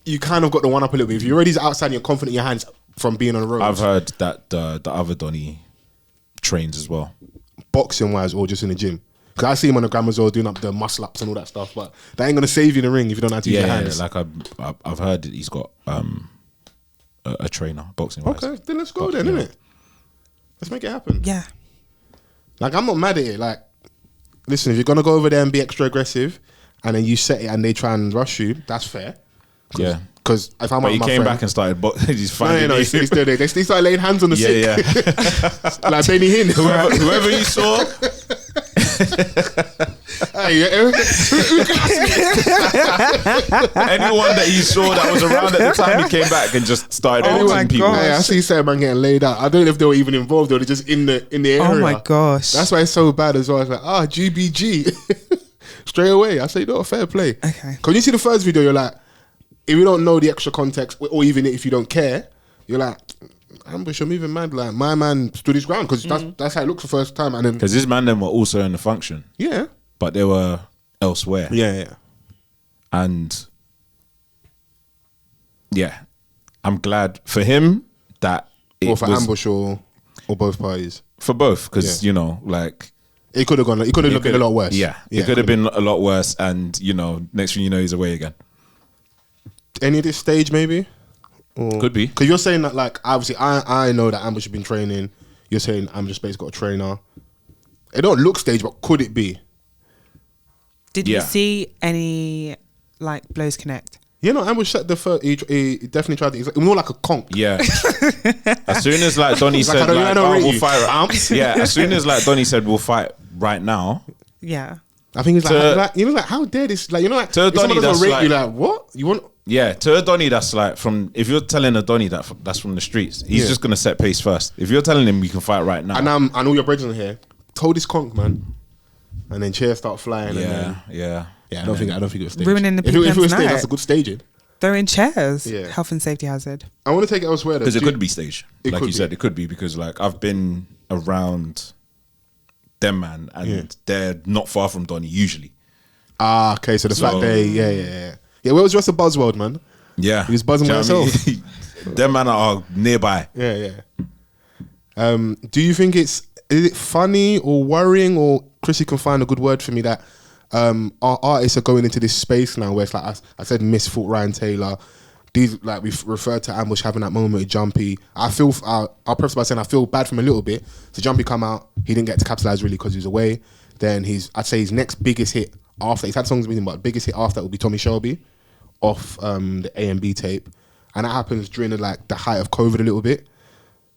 you kind of got the one up a little bit. If you're already outside and you're confident in your hands from being on the road. I've heard that the other Donny trains as well. Boxing wise or just in the gym. Because I see him on the gram as well doing up the muscle ups and all that stuff, but that ain't gonna save you in the ring if you don't know how to use your hands. Yeah, like I've heard that he's got a trainer boxing wise. Okay, then let's go then, innit? Let's make it happen. Yeah. Like, I'm not mad at it. Like, listen, if you're gonna go over there and be extra aggressive and then you set it and they try and rush you, that's fair. Yeah. Because if I'm But out he with my came friend, back and started. He's finding. no, he's still there. They started laying hands on the sick. Yeah. Like Benny Hinn. Whoever you saw. Anyone that you saw that was around at the time he came back and just started helping people. Hey, I see certain man getting laid out. I don't know if they were even involved or they're just in the area. Oh my gosh. That's why it's so bad as well. It's like, GBG. Straight away. I say, no, fair play. Okay. Because when you see the first video, you're like, if you don't know the extra context, or even if you don't care, you're like, Ambush, I'm even mad. Like, my man stood his ground because that's how it looks the first time. And then, because his man them were also in the function. Yeah. But they were elsewhere. Yeah. And yeah, I'm glad for him that it or for was, Ambush or both parties. For both, because you know, like it could have gone. It could have been a lot worse. Yeah, it could have been a lot worse. And you know, next thing you know, he's away again. Any of this stage, maybe. Or, could be. Because you're saying that, like, obviously, I know that Ambush has been training. You're saying ImJustBait's got a trainer. It don't look staged, but could it be? Did you see any like blows connect? Yeah, no, Ambush set the first. He definitely tried. It was more like a conk. Yeah. As soon as like Donnie said, like, we'll fight. Yeah. As soon as like Donnie said, we'll fight right now. Yeah. I think it's like, you know, like, how dare this? Like, you know, like, to Donnie, that's rate like, you, like, what you want? Yeah, to a Donnie, that's like from, if you're telling a Donnie that's from the streets, he's just gonna set pace first. If you're telling him we can fight right now, and all your brethren here, told this conk, man, and then chairs start flying. Yeah. I don't think it was staged. Ruining the if it was PPM's staged, night. that's a good staging. They're in chairs. Yeah. Health and safety hazard. I want to take it elsewhere because it could be staged. Like you said, it could be because like I've been around them, man, and they're not far from Donnie usually. Ah, okay. So the fact yeah. Where was the rest of Buzzworld, man? Yeah, he was buzzing by himself. Them man are nearby. Yeah. Do you think is it funny or worrying, or Chrissy can find a good word for me that our artists are going into this space now where it's like I said, Misfort, Ryan Taylor. These, like, we've referred to Ambush having that moment with Jumpy. I'll preface by saying I feel bad for him a little bit. So Jumpy come out, he didn't get to capitalize really because he was away. Then I'd say his next biggest hit after, he's had songs with him, but the biggest hit after that would be Tommy Shelby off the A&B tape. And that happens during the height of COVID a little bit.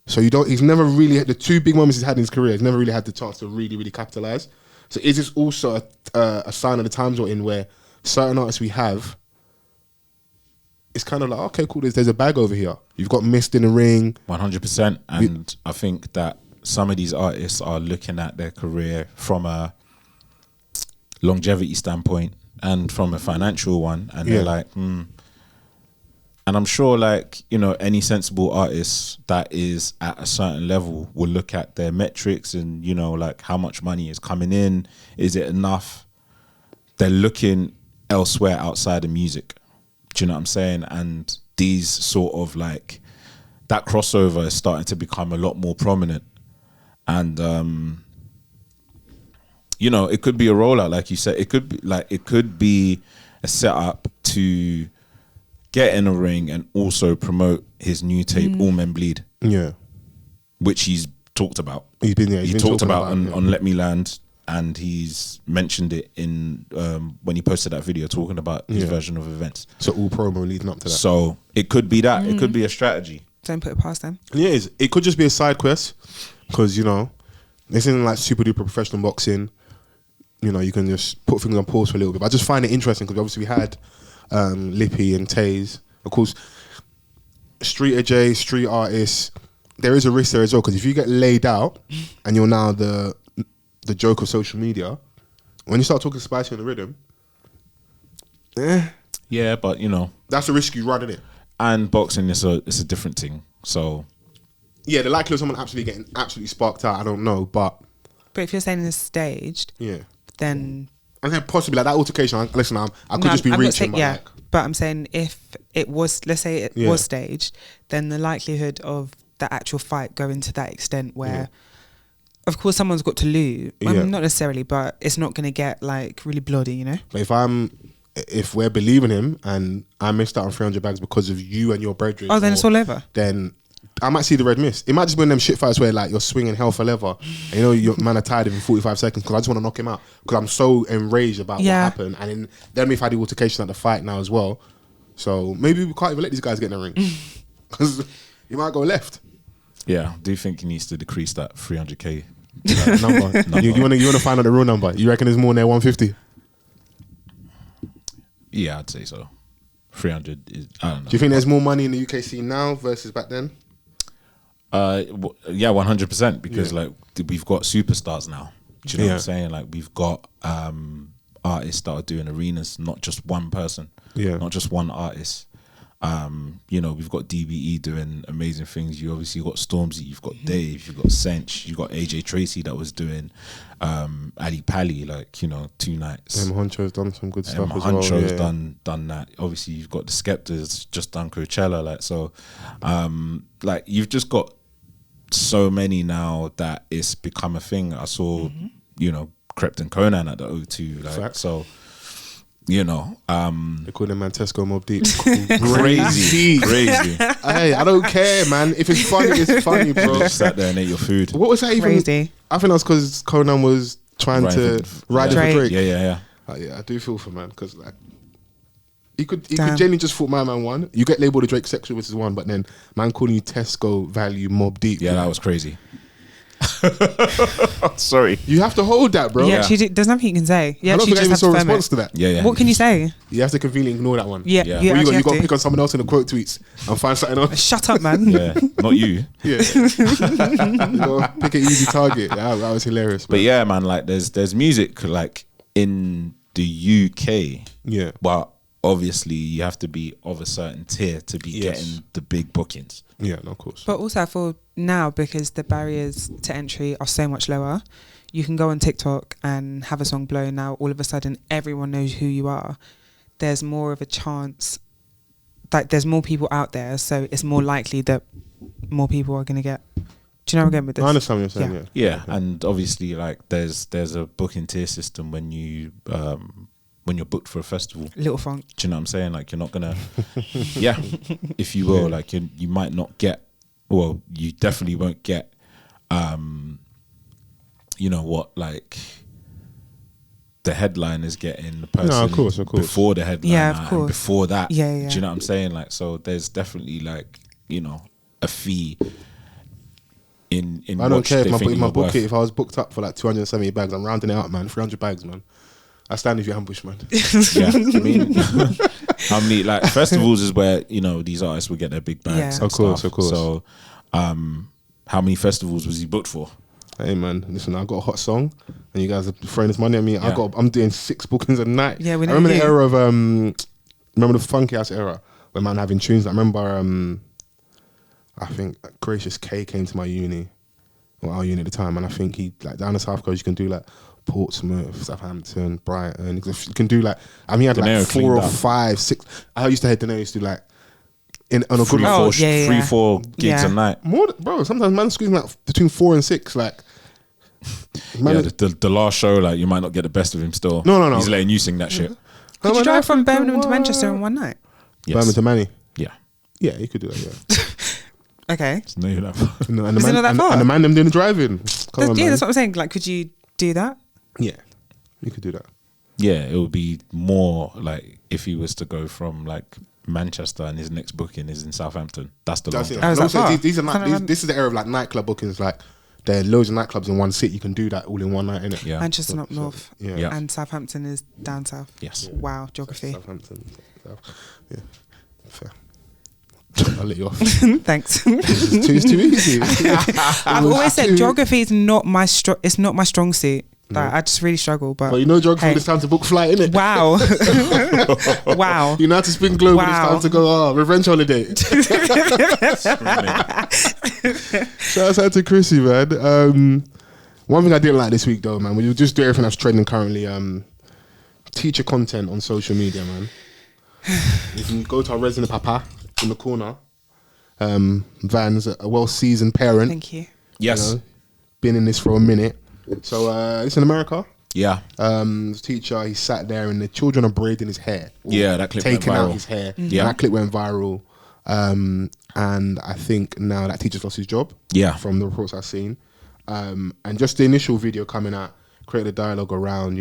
So he's never really had the two big moments he's had in his career. He's never really had the chance to really, really capitalize. So is this also a sign of the times we're in where certain artists we have, it's kind of like, okay, cool, there's a bag over here. You've got Mist in the ring. 100%. And I think that some of these artists are looking at their career from a longevity standpoint and from a financial one. And they're like, And I'm sure, like, you know, any sensible artist that is at a certain level will look at their metrics and, you know, like how much money is coming in. Is it enough? They're looking elsewhere outside of music. Do you know what I'm saying? And these sort of like, that crossover is starting to become a lot more prominent. And, you know, it could be a rollout, like you said. It could be a setup to get in a ring and also promote his new tape, All Men Bleed. Yeah. Which he's talked about. He's been talked about on Let Me Land, and he's mentioned it in when he posted that video talking about his version of events. So all promo leading up to that. So it could be that. It could be a strategy. Don't put it past them. Yeah, it could just be a side quest because, you know, this isn't like super duper professional boxing. You know, you can just put things on pause for a little bit. But I just find it interesting because obviously we had Lippy and Taze. Of course, street AJ, street artists, there is a risk there as well because if you get laid out and you're now the joke of social media, when you start talking spicy on the rhythm, yeah, but you know, that's a risk you run, innit? And boxing is a different thing. So yeah, the likelihood of someone getting absolutely sparked out, I don't know, but if you're saying it's staged, then and then possibly like that altercation. I could just be reaching. But I'm saying if it was, let's say it was staged, then the likelihood of the actual fight going to that extent where, of course, someone's got to lose. Well, not necessarily, but it's not going to get like really bloody, you know. But if we're believing him and I missed out on 300 bags because of you and your brethren, then it's all over. Then I might see the red mist. It might just be one of them shit fights where like you're swinging hell for leather and you know your man are tired in 45 seconds because I just want to knock him out because I'm so enraged about what happened. And then if I had the altercation at the fight now as well, So maybe we can't even let these guys get in the ring because he might go left. Yeah, I do think he needs to decrease that 300k number. You want to find out the real number? You reckon there's more than there 150? Yeah, I'd say so. 300 is, I don't know. Do you think there's more money in the UK scene now versus back then? Yeah, 100%, because like we've got superstars now. Do you know what I'm saying? Like we've got artists that are doing arenas, not just one person, not just one artist. You know, we've got DBE doing amazing things. You obviously got Stormzy, you've got Dave, you've got Sench, you've got AJ Tracy that was doing Ali Pali, like, you know, 2 nights. M Huncho's done some good stuff as well. M Huncho's done that. Obviously, you've got the Skepta's just done Coachella, like, so like you've just got so many now that it's become a thing. I saw, you know, Krept and Conan at the O2, like, Fact. so. You know, they call him Tesco Mob Deep. crazy. Hey, I don't care, man. If it's funny, it's funny, bro. You just sat there and ate your food. What was that even? Crazy. I think that's because Conan was trying to ride for Drake. Yeah. Yeah, I do feel for man because like he could genuinely just thought my man won. You get labeled a Drake sexual, which is one, but then man calling you Tesco Value Mob Deep. Yeah, that was crazy. Sorry. You have to hold that, bro. Yeah, there's nothing you can say. Yeah, I don't think I even saw a response it. to that. Yeah. What can you say? You have to conveniently ignore that one. Yeah. Yeah. You got to to pick on someone else in the quote tweets and find something else. Shut up, man. Yeah, not you. Yeah. You know, pick an easy target. That was hilarious. But yeah, man, like there's music like in the UK. Yeah. But obviously you have to be of a certain tier to be getting the big bookings. Yeah, no, of course. But also I feel now, because the barriers to entry are so much lower, you can go on TikTok and have a song blow. Now all of a sudden everyone knows who you are. There's more of a chance, like there's more people out there, so it's more likely that more people are going to get. Do you know what I'm getting with this? I understand what you're saying. Yeah, and obviously like there's a booking tier system when you're booked for a festival. Little funk. Do you know what I'm saying? Like you're not gonna, if you will, like you might not get. Well, you definitely won't get. You know what? Like the headline is getting the person. No, of course. Before the headline. Yeah, of course. Before that. Yeah. Do you know what I'm saying? Like so, there's definitely like a fee. In I don't care if if I was booked up for like 270 bags, I'm rounding it up, man. 300 bags, man. I stand with you, ambush, man. Yeah, I mean, like festivals is where these artists will get their big bags. Yeah. Of course. So, how many festivals was he booked for? Hey man, listen, I got a hot song, and you guys are throwing this money at me. Yeah. I'm doing 6 bookings a night. Yeah, we know. I remember the era of remember the funky ass era when man having tunes. I remember I think Gracious K came to my uni, or our uni at the time, and I think he like down the South Coast you can do like Portsmouth, Southampton, Brighton. You can do like he had like 4 or 5, 6. I used to head Denero used to do like on a good 3-4 gigs a night. More, bro. Sometimes man squeezing like between 4 and 6. Like, man, the last show, like you might not get the best of him still. No. He's letting you sing that shit. Could you drive from Birmingham to Manchester in one night? Yes. Birmingham to Manny. Yeah, you could do that. Yeah. Okay. It's not that far. And Is it not that far? And the man them doing the driving. Come on, man. That's what I'm saying. Like, could you do that? Yeah, you could do that. Yeah, it would be more like if he was to go from like Manchester and his next booking is in Southampton. That's the long That's it. drive. Oh, is that far? This is the era of like nightclub bookings. Like there are loads of nightclubs in one city. You can do that all in one night, innit? Yeah. Manchester up north. Yeah. And Southampton is down south. Yes. Wow, geography. Southampton. Yeah. Fair. I'll let you off. Thanks. It's too easy. I've always said geography is not my it's not my strong suit. Like, I just really struggle. But you know geography, it's time to book flight, innit? Wow. Wow. You know how to spin globe when it's time to go, revenge holiday. Shout out to Chrissy, man. One thing I didn't like this week though, man, we just do everything that's trending currently. Teacher content on social media, man. You can go to our resident papa in the corner. Vans, a well-seasoned parent. Thank you. Yes. Been in this for a minute. So it's in America. Yeah. The teacher, he sat there and the children are braiding his hair. Yeah, that clip went taking viral. out his hair. Yeah. That clip went viral. And I think now that teacher's lost his job. Yeah. From the reports I've seen. And just the initial video coming out created a dialogue around,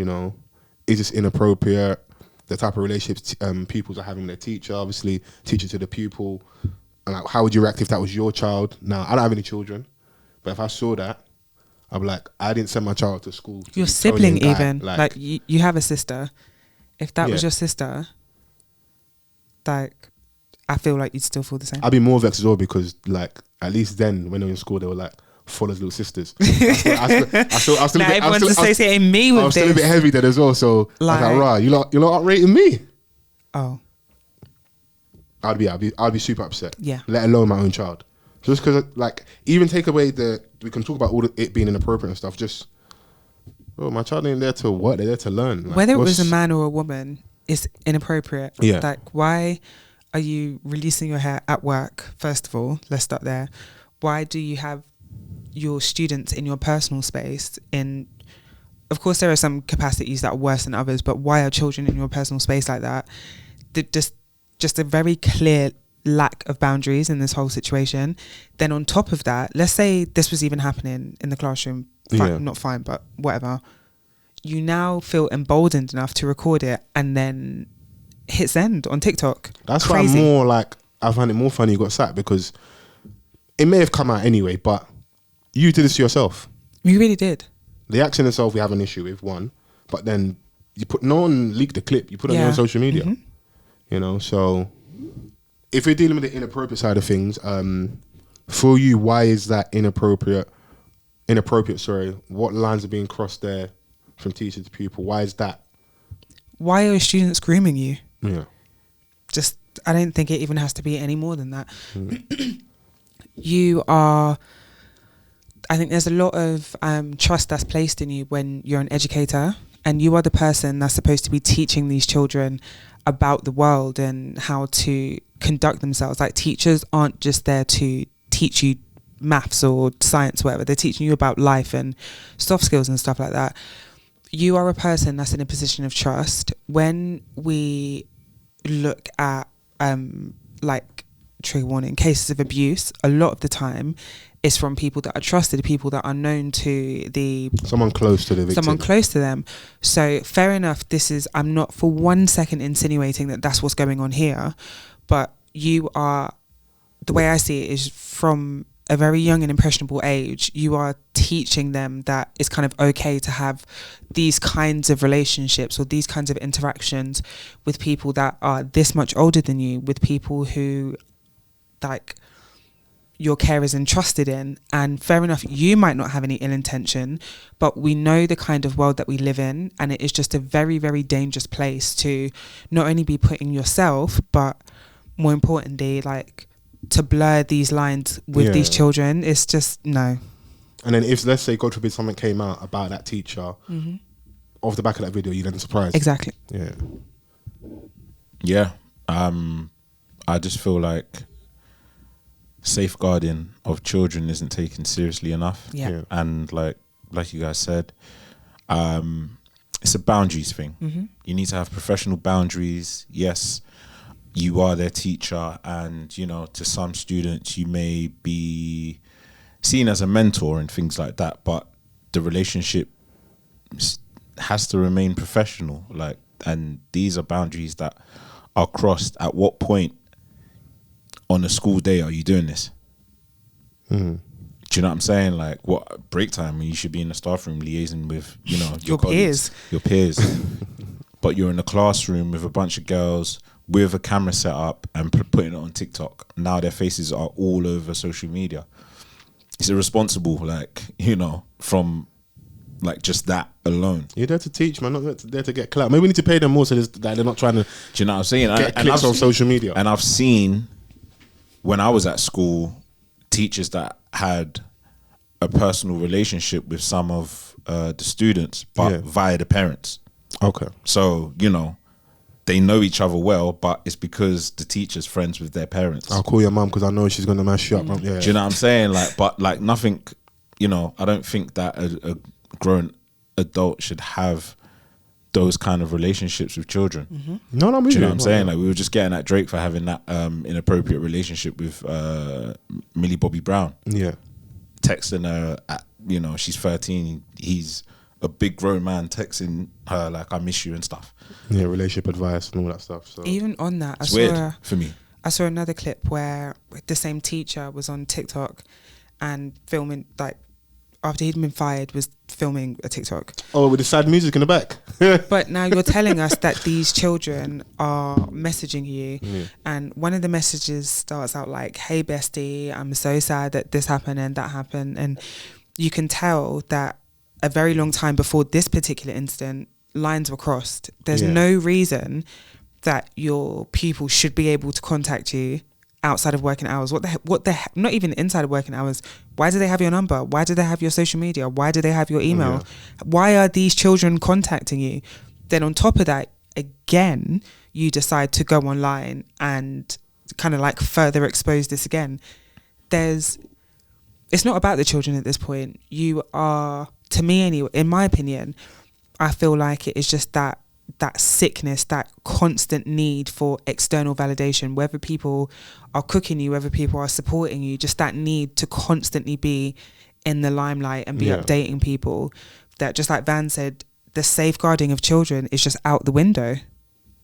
is this inappropriate? the type of relationships pupils are having with their teacher, obviously teacher to the pupil, and like, how would you react if that was your child? Now, I don't have any children, but if I saw that, I'd be like, I didn't send my child to school. To your sibling even, like you have a sister. If that was your sister, like, I feel like you'd still feel the same. I'd be more vexed as well because, like, at least then when they were in school, they were like Foller's little sisters. Everyone's associating me with this. I was still a bit heavy then as well, so like, I was like, right, you're not outrating me. Oh, I'd be super upset. Yeah. Let alone my own child. Just because, like, even take away we can talk about it being inappropriate and stuff. Just, my child ain't there to what? They're there to learn. Like, whether it was a man or a woman, it's inappropriate. Yeah. Like, why are you releasing your hair at work? First of all, let's start there. Why do you have your students in your personal space? Of course, there are some capacities that are worse than others, but why are children in your personal space like that? Just a very clear lack of boundaries in this whole situation. Then on top of that, let's say this was even happening in the classroom, not fine, but whatever. You now feel emboldened enough to record it and then hit send on TikTok. That's Crazy. why I find it more funny you got sacked, because it may have come out anyway, but you did this to yourself. You really did. The action itself we have an issue with, one, but then no one leaked the clip, you put it on your own social media. Mm-hmm. You know, so if we're dealing with the inappropriate side of things, for you, why is that inappropriate? What lines are being crossed there from teacher to pupil? Why is that? Why are students grooming you? Yeah. I don't think it even has to be any more than that. I think there's a lot of trust that's placed in you when you're an educator, and you are the person that's supposed to be teaching these children about the world and how to conduct themselves. Like, teachers aren't just there to teach you maths or science, whatever. They're teaching you about life and soft skills and stuff like that. You are a person that's in a position of trust. When we look at like, trigger warning, cases of abuse, a lot of the time it's from people that are trusted, people that are known to someone close to the victim. Someone close to them. So fair enough, I'm not for 1 second insinuating that that's what's going on here, but you are, the way I see it is, from a very young and impressionable age, you are teaching them that it's kind of okay to have these kinds of relationships or these kinds of interactions with people that are this much older than you, with people who, like, your care is entrusted in. And fair enough, you might not have any ill intention, but we know the kind of world that we live in, and it is just a very, very dangerous place to not only be putting yourself, but more importantly, like, to blur these lines with these children. It's just, no. And then if, let's say, God forbid, something came out about that teacher, off the back of that video, you're then surprised. Exactly. Yeah. I just feel like safeguarding of children isn't taken seriously enough. And like you guys said, it's a boundaries thing. You need to have professional boundaries. Yes, you are their teacher, and you know, to some students you may be seen as a mentor and things like that, but the relationship has to remain professional. Like, and these are boundaries that are crossed. At what point on a school day are you doing this? Do you know what I'm saying? Like, what break time? You should be in the staff room liaising with, you know, your peers. Your peers. But you're in a classroom with a bunch of girls with a camera set up and putting it on TikTok. Now their faces are all over social media. It's irresponsible, like, you know, from like just that alone. You're there to teach, man, not there to get clout. Maybe we need to pay them more so that they're not trying to. Do you know what I'm saying? Get clicks on social media. And I've seen, when I was at school, teachers that had a personal relationship with some of the students, but via the parents. Okay. So, you know, they know each other well, but it's because the teacher's friends with their parents. I'll call your mum because I know she's going to mash you up. Yeah. Do you know what I'm saying? Like, but like nothing, you know, I don't think that a grown adult should have those kind of relationships with children. No, do you know what I'm saying? Like, we were just getting at Drake for having that inappropriate relationship with Millie Bobby Brown. Yeah. Texting her at, you know, she's 13, he's a big grown man texting her like I miss you and stuff. Yeah, relationship advice and all that stuff. So Even on that, it's weird for me. I saw another clip where the same teacher was on TikTok and filming, like, after he'd been fired, was filming a TikTok. Oh, with the sad music in the back. But now you're telling us that these children are messaging you, and one of the messages starts out like, "Hey bestie, I'm so sad that this happened and that happened," and you can tell that a very long time before this particular incident, lines were crossed. There's no reason that your pupil should be able to contact you outside of working hours. What the heck? Not even inside of working hours. Why do they have your number? Why do they have your social media? Why do they have your email? Why are these children contacting you? Then on top of that, again, you decide to go online and kind of like further expose this again. It's not about the children at this point. You are, to me anyway, in my opinion, I feel like it is just that sickness, that constant need for external validation, whether people are cooking you, whether people are supporting you, just that need to constantly be in the limelight and be updating people, that, just like Van said, the safeguarding of children is just out the window.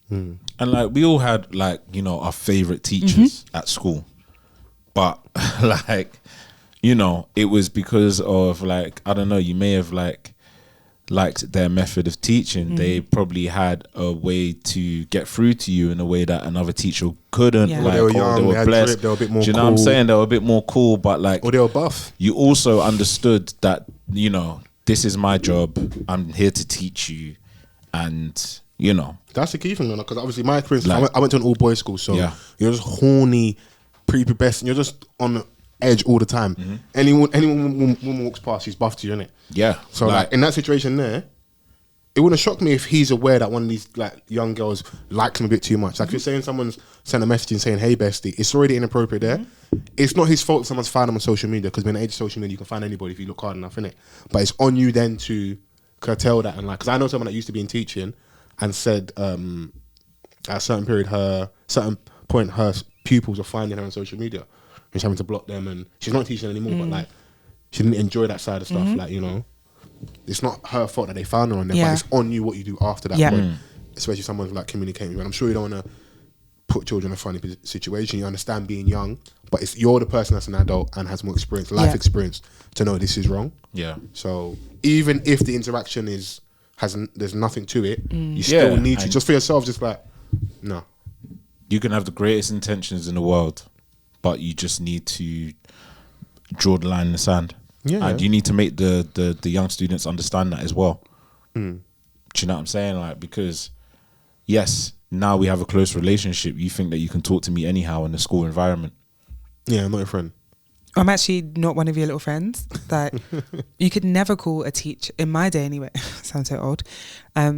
And like, we all had like, you know, our favorite teachers at school, but like, you know, it was because of like, I don't know, you may have liked their method of teaching. They probably had a way to get through to you in a way that another teacher couldn't. Like, they were young, they were blessed. They were a bit more Do you know cool. what I'm saying? They were a bit more cool, but like, or they were buff. You also understood that, you know, this is my job. I'm here to teach you, and you know, that's the key thing, because obviously my experience, like, I went to an all boys school, so you're just horny, prepubescent, you're just on the edge all the time. Anyone woman walks past, she's buffed you, innit? Yeah. So like in that situation there, it wouldn't shock me if he's aware that one of these like young girls likes him a bit too much. Like if you're saying someone's sent a message and saying, "Hey bestie," it's already inappropriate there. It's not his fault if someone's found him on social media, because in the age of social media you can find anybody if you look hard enough, innit? But it's on you then to curtail that, and like, because I know someone that used to be in teaching and said at a certain period, her pupils are finding her on social media and she's having to block them, and she's not teaching anymore, but like she didn't enjoy that side of stuff. Like, you know, it's not her fault that they found her on there, but it's on you what you do after that point, especially someone's like communicating with you. And I'm sure you don't want to put children in a funny situation. You understand being young, but you're the person that's an adult and has more experience, life experience, to know this is wrong. Yeah. So even if the interaction there's nothing to it, you still need to, just for yourself, just like, no. You can have the greatest intentions in the world, but you just need to draw the line in the sand. Yeah. And you need to make the young students understand that as well. Do you know what I'm saying? Like, because yes, now we have a close relationship. You think that you can talk to me anyhow in the school environment. Yeah, I'm not your friend. I'm actually not one of your little friends. Like, you could never call a teacher, in my day anyway, sounds so old. I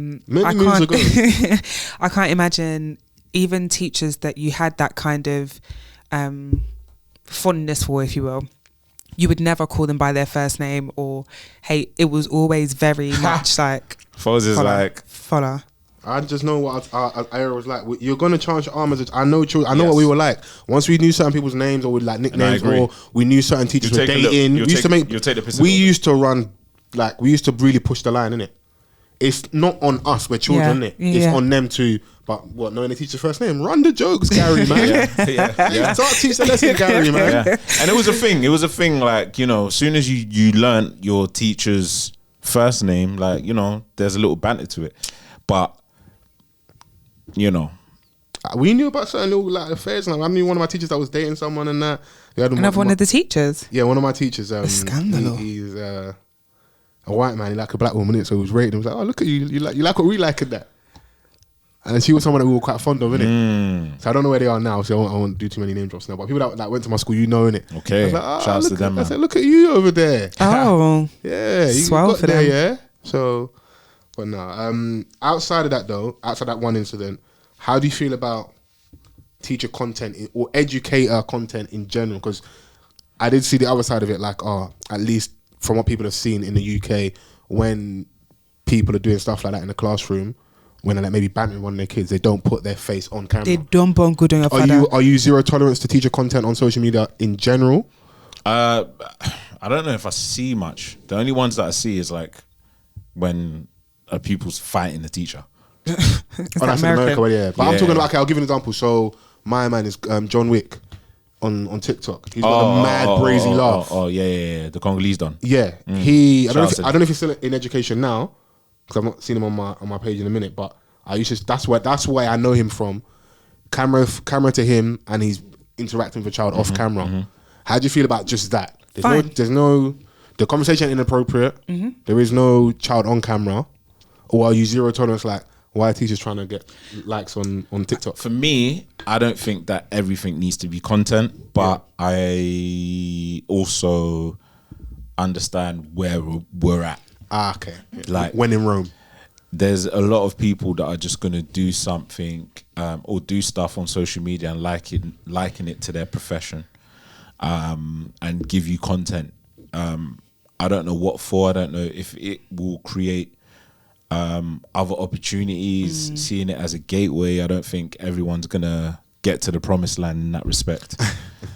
can't imagine even teachers that you had that kind of fondness for, if you will. You would never call them by their first name, or hey, it was always very much like Fols is like follow. I just know what our era was like. You're gonna chance your arm as I know what we were like. Once we knew certain people's names, or with like nicknames, or we knew certain teachers were dating. We used to run, like, we used to really push the line, innit? It's not on us, we're children, innit? It's on them too. But what, knowing the teacher's first name? Run the jokes, Gary, man. Start teach the lesson, Gary, man. And it was a thing. It was a thing, like, you know, as soon as you learnt your teacher's first name, like, you know, there's a little banter to it. But, you know, we knew about certain little like affairs. Like, I knew one of my teachers that was dating someone, and that. One of the teachers? Yeah, one of my teachers. Scandal. He's a white man. He liked a black woman, so he was rating. He was like, "Oh, look at you! You like what we like in that." And she was someone that we were quite fond of, innit? So I don't know where they are now, so I won't do too many name drops now. But people that went to my school, you know, innit? Okay. Like, shout out to them, man. I said, look at you over there. Oh. Yeah. You swell got for there, them. yeah? So, but no. Outside of that, though, outside that one incident, how do you feel about teacher content or educator content in general? Because I did see the other side of it, like, at least from what people have seen in the UK, when people are doing stuff like that in the classroom, when they're like maybe bantering one of their kids, they don't put their face on camera. They don't burn good on your father. Are you zero tolerance to teacher content on social media in general? I don't know if I see much. The only ones that I see is like when a pupil's fighting the teacher. That's in America, well, yeah. But I'm talking about, okay, I'll give you an example. So my man is John Wick on TikTok. He's got a mad brazy laugh. Yeah. The Congolese Don. Yeah. I don't know if he's still in education now, because I've not seen him on my page in a minute, but I used to, that's why I know him from. Camera to him, and he's interacting with a child off camera. How do you feel about just that? The conversation ain't inappropriate. There is no child on camera. Or are you zero tolerance, like, why are teachers trying to get likes on TikTok? For me, I don't think that everything needs to be content, but I also understand where we're at. Okay. Like, when in Rome. There's a lot of people that are just going to do something or do stuff on social media and liken it to their profession and give you content. I don't know what for. I don't know if it will create other opportunities, seeing it as a gateway. I don't think everyone's going to get to the promised land in that respect.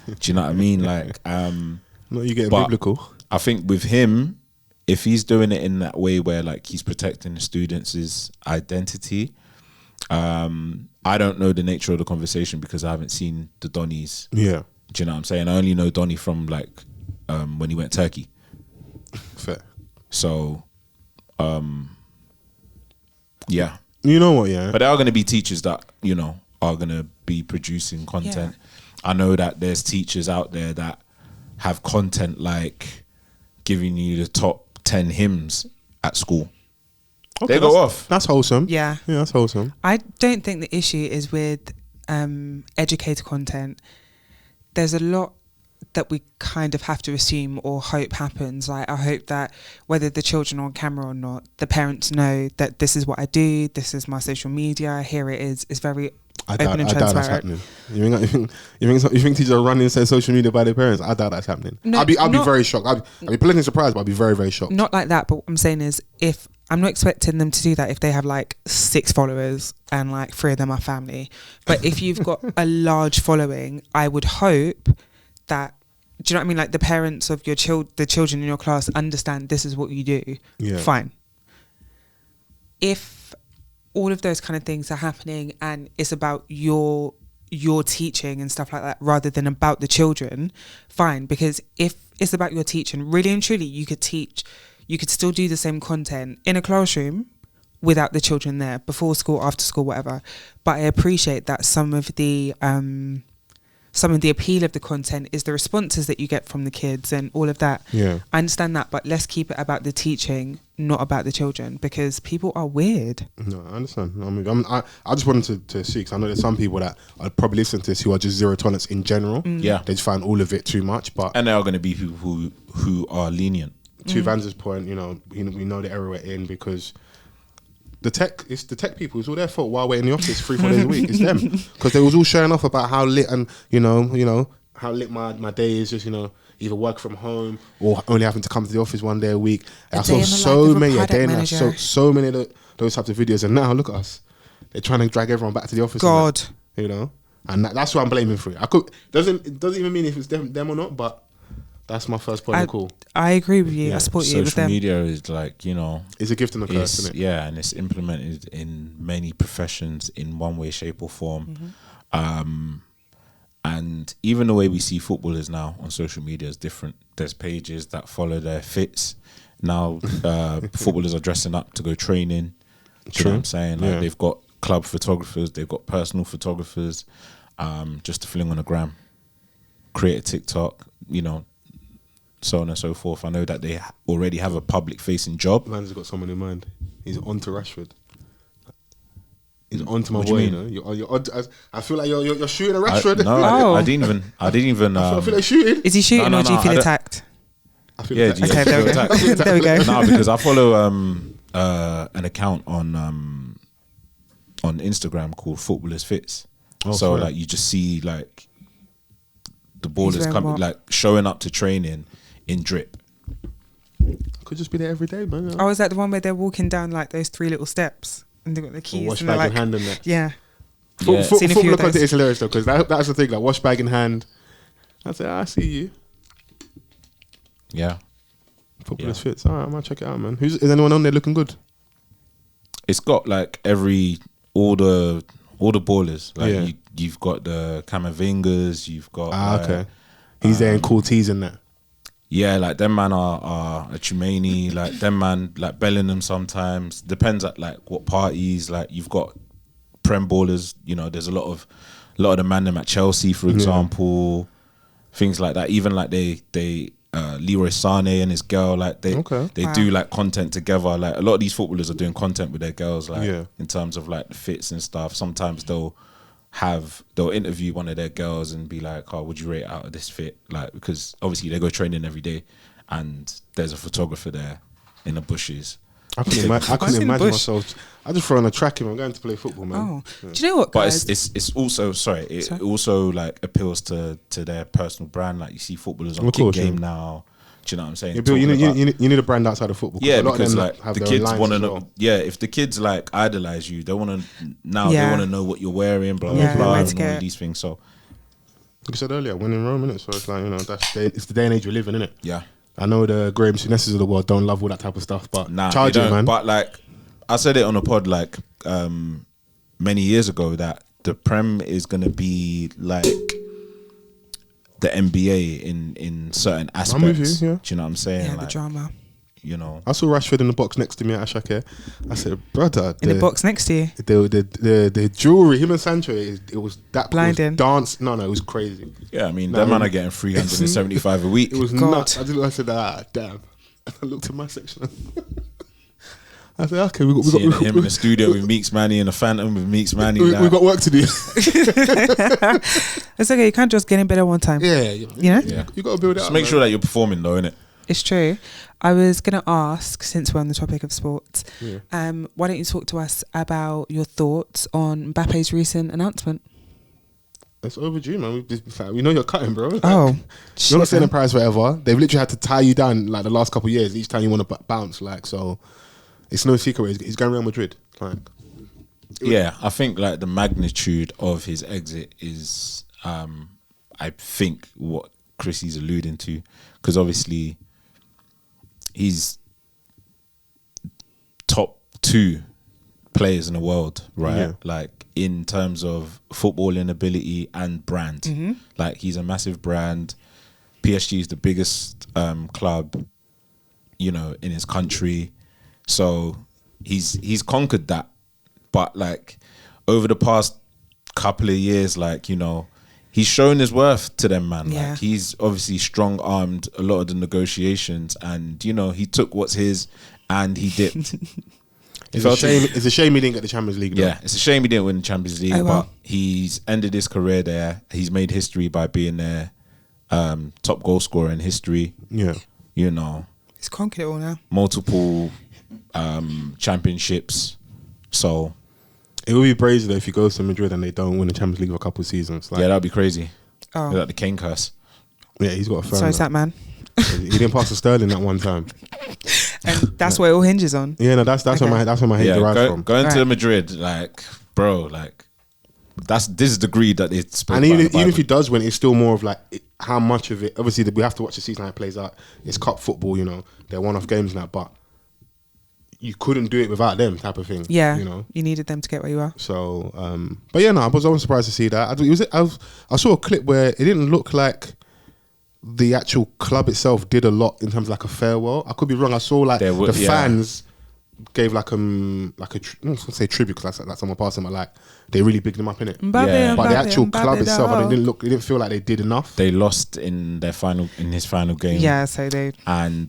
Do you know what I mean? Like, no, you get biblical. I think with him, if he's doing it in that way where like he's protecting the students' identity, I don't know the nature of the conversation because I haven't seen the Donnies. Yeah. Do you know what I'm saying? I only know Donnie from like when he went Turkey. Fair. So, yeah. You know what, yeah. But there are going to be teachers that, you know, are going to be producing content. Yeah. I know that there's teachers out there that have content like giving you the top 10 hymns at school. Okay, they go off. That's wholesome. Yeah. Yeah, that's wholesome. I don't think the issue is with educator content. There's a lot that we kind of have to assume or hope happens. Like, I hope that whether the children are on camera or not, the parents know that this is what I do, this is my social media, here it is. It's very open and transparent. I doubt that's happening. You think teachers are running social media by their parents? I doubt that's happening. No, I'll be very shocked. I'll be pleasantly surprised, but I'll be very, very shocked. Not like that, but what I'm saying is, if I'm not expecting them to do that if they have like 6 followers and like 3 of them are family. But if you've got a large following, I would hope that, do you know what I mean? Like the parents of your the children in your class understand this is what you do. Yeah. Fine. If all of those kind of things are happening and it's about your teaching and stuff like that rather than about the children, fine. Because if it's about your teaching, really and truly, you could still do the same content in a classroom without the children there, before school, after school, whatever. But I appreciate that some of the appeal of the content is the responses that you get from the kids and all of that. Yeah, I understand that, but let's keep it about the teaching, not about the children, because people are weird. No, I understand. I mean, I just wanted to see, because I know there's some people that are probably listening to this who are just zero tolerance in general. Yeah, they just find all of it too much. And there are going to be people who are lenient. To Vans' point, we know the era we're in because it's the tech people. It's all their fault while we're in the office 3-4 days a week. It's them, because they was all showing off about how lit and how lit my day is. Just either work from home or only having to come to the office 1 day a week. I saw so many of those types of videos, and now look at us. They're trying to drag everyone back to the office. God, and that's what I'm blaming for it. It doesn't even mean if it's them or not, but. That's my first point of call. I agree with you. Yeah. I support you with them. Social media is like, it's a gift and a curse, isn't it? Yeah, and it's implemented in many professions in one way, shape or form. And even the way we see footballers now on social media is different. There's pages that follow their fits. Now footballers are dressing up to go training. Do you know what I'm saying? Like they've got club photographers, they've got personal photographers, just to fling on the gram, create a TikTok, so on and so forth. I know that they already have a public-facing job. Man's got someone in mind. He's on to Rashford. He's on to my boy. You're on to, I feel like you're shooting at Rashford. I didn't even. I feel like shooting. Is he shooting or do you feel attacked? I feel attacked. Okay, there we go. No, because I follow an account on Instagram called Footballers Fits. So like you just see like the ballers coming, like showing up to training in drip. Could just be there every day, man. Oh, is that the one where they're walking down like those 3 little steps and they've got the keys? Wash bag in hand and that. Yeah. Football content is hilarious though, because that's the thing, like wash bag in hand. I say, I see you. Yeah. Footballers fits. All right, I might check it out, man. Is anyone on there looking good? It's got like all the ballers. Like you've got the Camavingas, you've got okay. He's there in cool teas and that. Yeah, like them man are a Chumani, like them man like Bellingham sometimes. Depends at like what parties. Like you've got Prem ballers, you know, there's a lot of the man them at Chelsea, for example. Things like that. Even like they Leroy Sané and his girl, like they do like content together. Like a lot of these footballers are doing content with their girls, like in terms of like the fits and stuff. Sometimes they'll interview one of their girls and be like, "Oh, would you rate out of this fit?" Like, because obviously they go training every day, and there's a photographer there in the bushes. I couldn't imagine myself. I just throw on a track if I'm going to play football, man. Oh, do you know what, guys? But it's also it also like appeals to their personal brand. Like you see footballers on Kick Game now. Do you know what I'm saying? Yeah, you need a brand outside of football. Yeah, because like the kids want to know. Yeah, if the kids like idolize you, they want to they want to know what you're wearing, blah blah blah, and all these things. So, like I said earlier, when in Rome, innit? So it's like, you know, it's the day and age we're living in it. Yeah, I know the Graham Souness's of the world don't love all that type of stuff, but charge it, man. But like I said it on a pod like many years ago that the Prem is gonna be like the NBA in certain aspects. I'm with you, yeah. Do you know what I'm saying? Yeah, like, the drama. You know, I saw Rashford in the box next to me at Ashake. I said, brother, in the box next to you. The jewelry, him and Sancho, it was that blinding. Dance, no, it was crazy. Yeah, I mean, that man are getting 375 a week. It was nuts. I said, damn. I looked at my section. I said, okay, we got him in the studio with Meeks Manny and the Phantom with Meeks Manny. We got work to do. It's okay. You can't just get in better one time. Yeah, you know. Yeah. You got to build it. Just make sure that you're performing, though, innit? It's true. I was gonna ask, since we're on the topic of sports, why don't you talk to us about your thoughts on Mbappe's recent announcement? It's overdue, man. We know you're cutting, bro. Like, you're not selling Paris forever. They've literally had to tie you down like the last couple of years. Each time you want to bounce, like, so. It's no secret. He's going Real Madrid. Like, yeah, I think like the magnitude of his exit is, I think, what Chrissy's alluding to, because obviously he's top 2 players in the world, right? Yeah. Like in terms of footballing ability and brand. Mm-hmm. Like he's a massive brand. PSG is the biggest club, you know, in his country. So he's conquered that, but like over the past couple of years, like, you know, he's shown his worth to them, man. Yeah. Like he's obviously strong-armed a lot of the negotiations, and you know he took what's his and he dipped. It's a shame he didn't get the Champions League, though. Yeah, it's a shame he didn't win the Champions League, but he's ended his career there. He's made history by being their top goal scorer in history. Yeah, you know, he's conquered it all now. Multiple championships. So it would be crazy though if he goes to Madrid and they don't win the Champions League for a couple of seasons. Like, yeah, that'd be crazy. Oh, like the Kane curse. Yeah, he's got a firm. So is that man. He didn't pass to Sterling that one time, and that's what it all hinges on. Yeah, no, that's where my hate derives from. Going to Madrid, like, bro, like this is the greed that they spoke and about. even if he does win, it's still more of like how much of it. Obviously, we have to watch the season how it plays out. It's cup football, you know. They're one-off games now, but you couldn't do it without them, type of thing. Yeah, you know, you needed them to get where you are. So, but yeah, no, I was surprised to see that. I saw a clip where it didn't look like the actual club itself did a lot in terms of like a farewell. I could be wrong. I saw like fans gave like I don't want to say tribute because that's someone passing, but like they really bigged them up in it. But the actual club itself, it didn't feel like they did enough. They lost in his final game. Yeah, so they and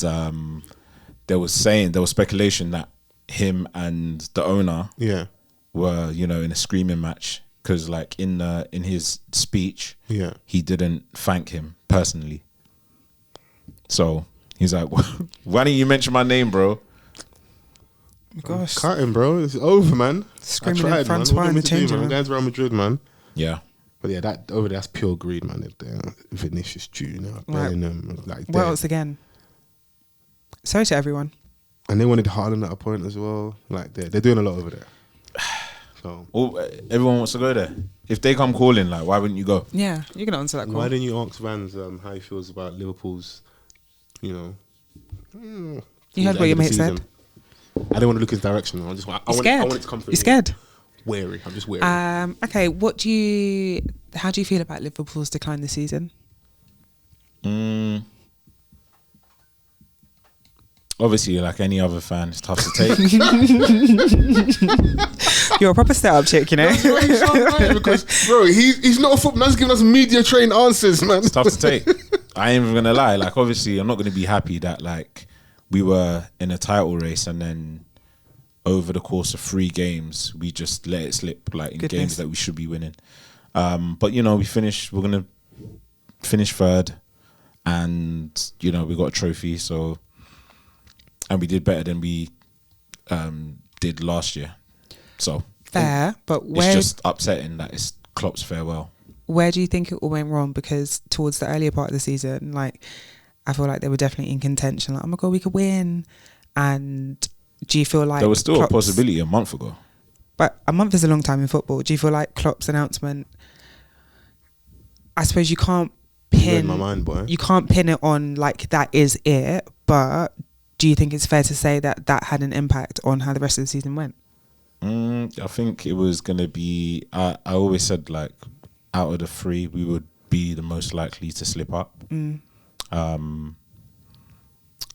there was speculation that him and the owner were, you know, in a screaming match because like in his speech he didn't thank him personally. So he's like, why didn't you mention my name, bro? Gosh, cutting, bro. It's over, man. Screaming in Francois in the change room. I'm going to Real Madrid, man. Yeah. But yeah, that over there, that's pure greed, man. Vinicius Junior, Bellingham, like what else again? Sorry to everyone. And they wanted Haaland at a point as well. Like they're doing a lot over there. So everyone wants to go there. If they come calling, like, why wouldn't you go? Yeah, you can answer that call. Why didn't you ask Vans how he feels about Liverpool's, you know, You heard what your mate said. I don't want to look his direction. I want it to come through. You're scared? Wary. I'm just wary. Okay, how do you feel about Liverpool's decline this season? Obviously, like any other fan, it's tough to take. You're a proper setup chick, you know. Because, bro, he's not a football man's giving us media trained answers, man. It's tough to take. I ain't even gonna lie. Like, obviously, I'm not gonna be happy that like we were in a title race and then over the course of 3 games we just let it slip. Like in games that we should be winning. But you know, we're gonna finish 3rd, and you know we got a trophy. So. And we did better than we did last year. So fair, but it's just upsetting that it's Klopp's farewell. Where do you think it all went wrong? Because towards the earlier part of the season, like I feel like they were definitely in contention. Like, oh my god, we could win. And do you feel like there was still a possibility a month ago? But a month is a long time in football. Do you feel like Klopp's announcement? I suppose you can't pin. My mind, boy. You can't pin it on like that is it, but. Do you think it's fair to say that that had an impact on how the rest of the season went? I think it was going to be... I always said, like, out of the 3, we would be the most likely to slip up. And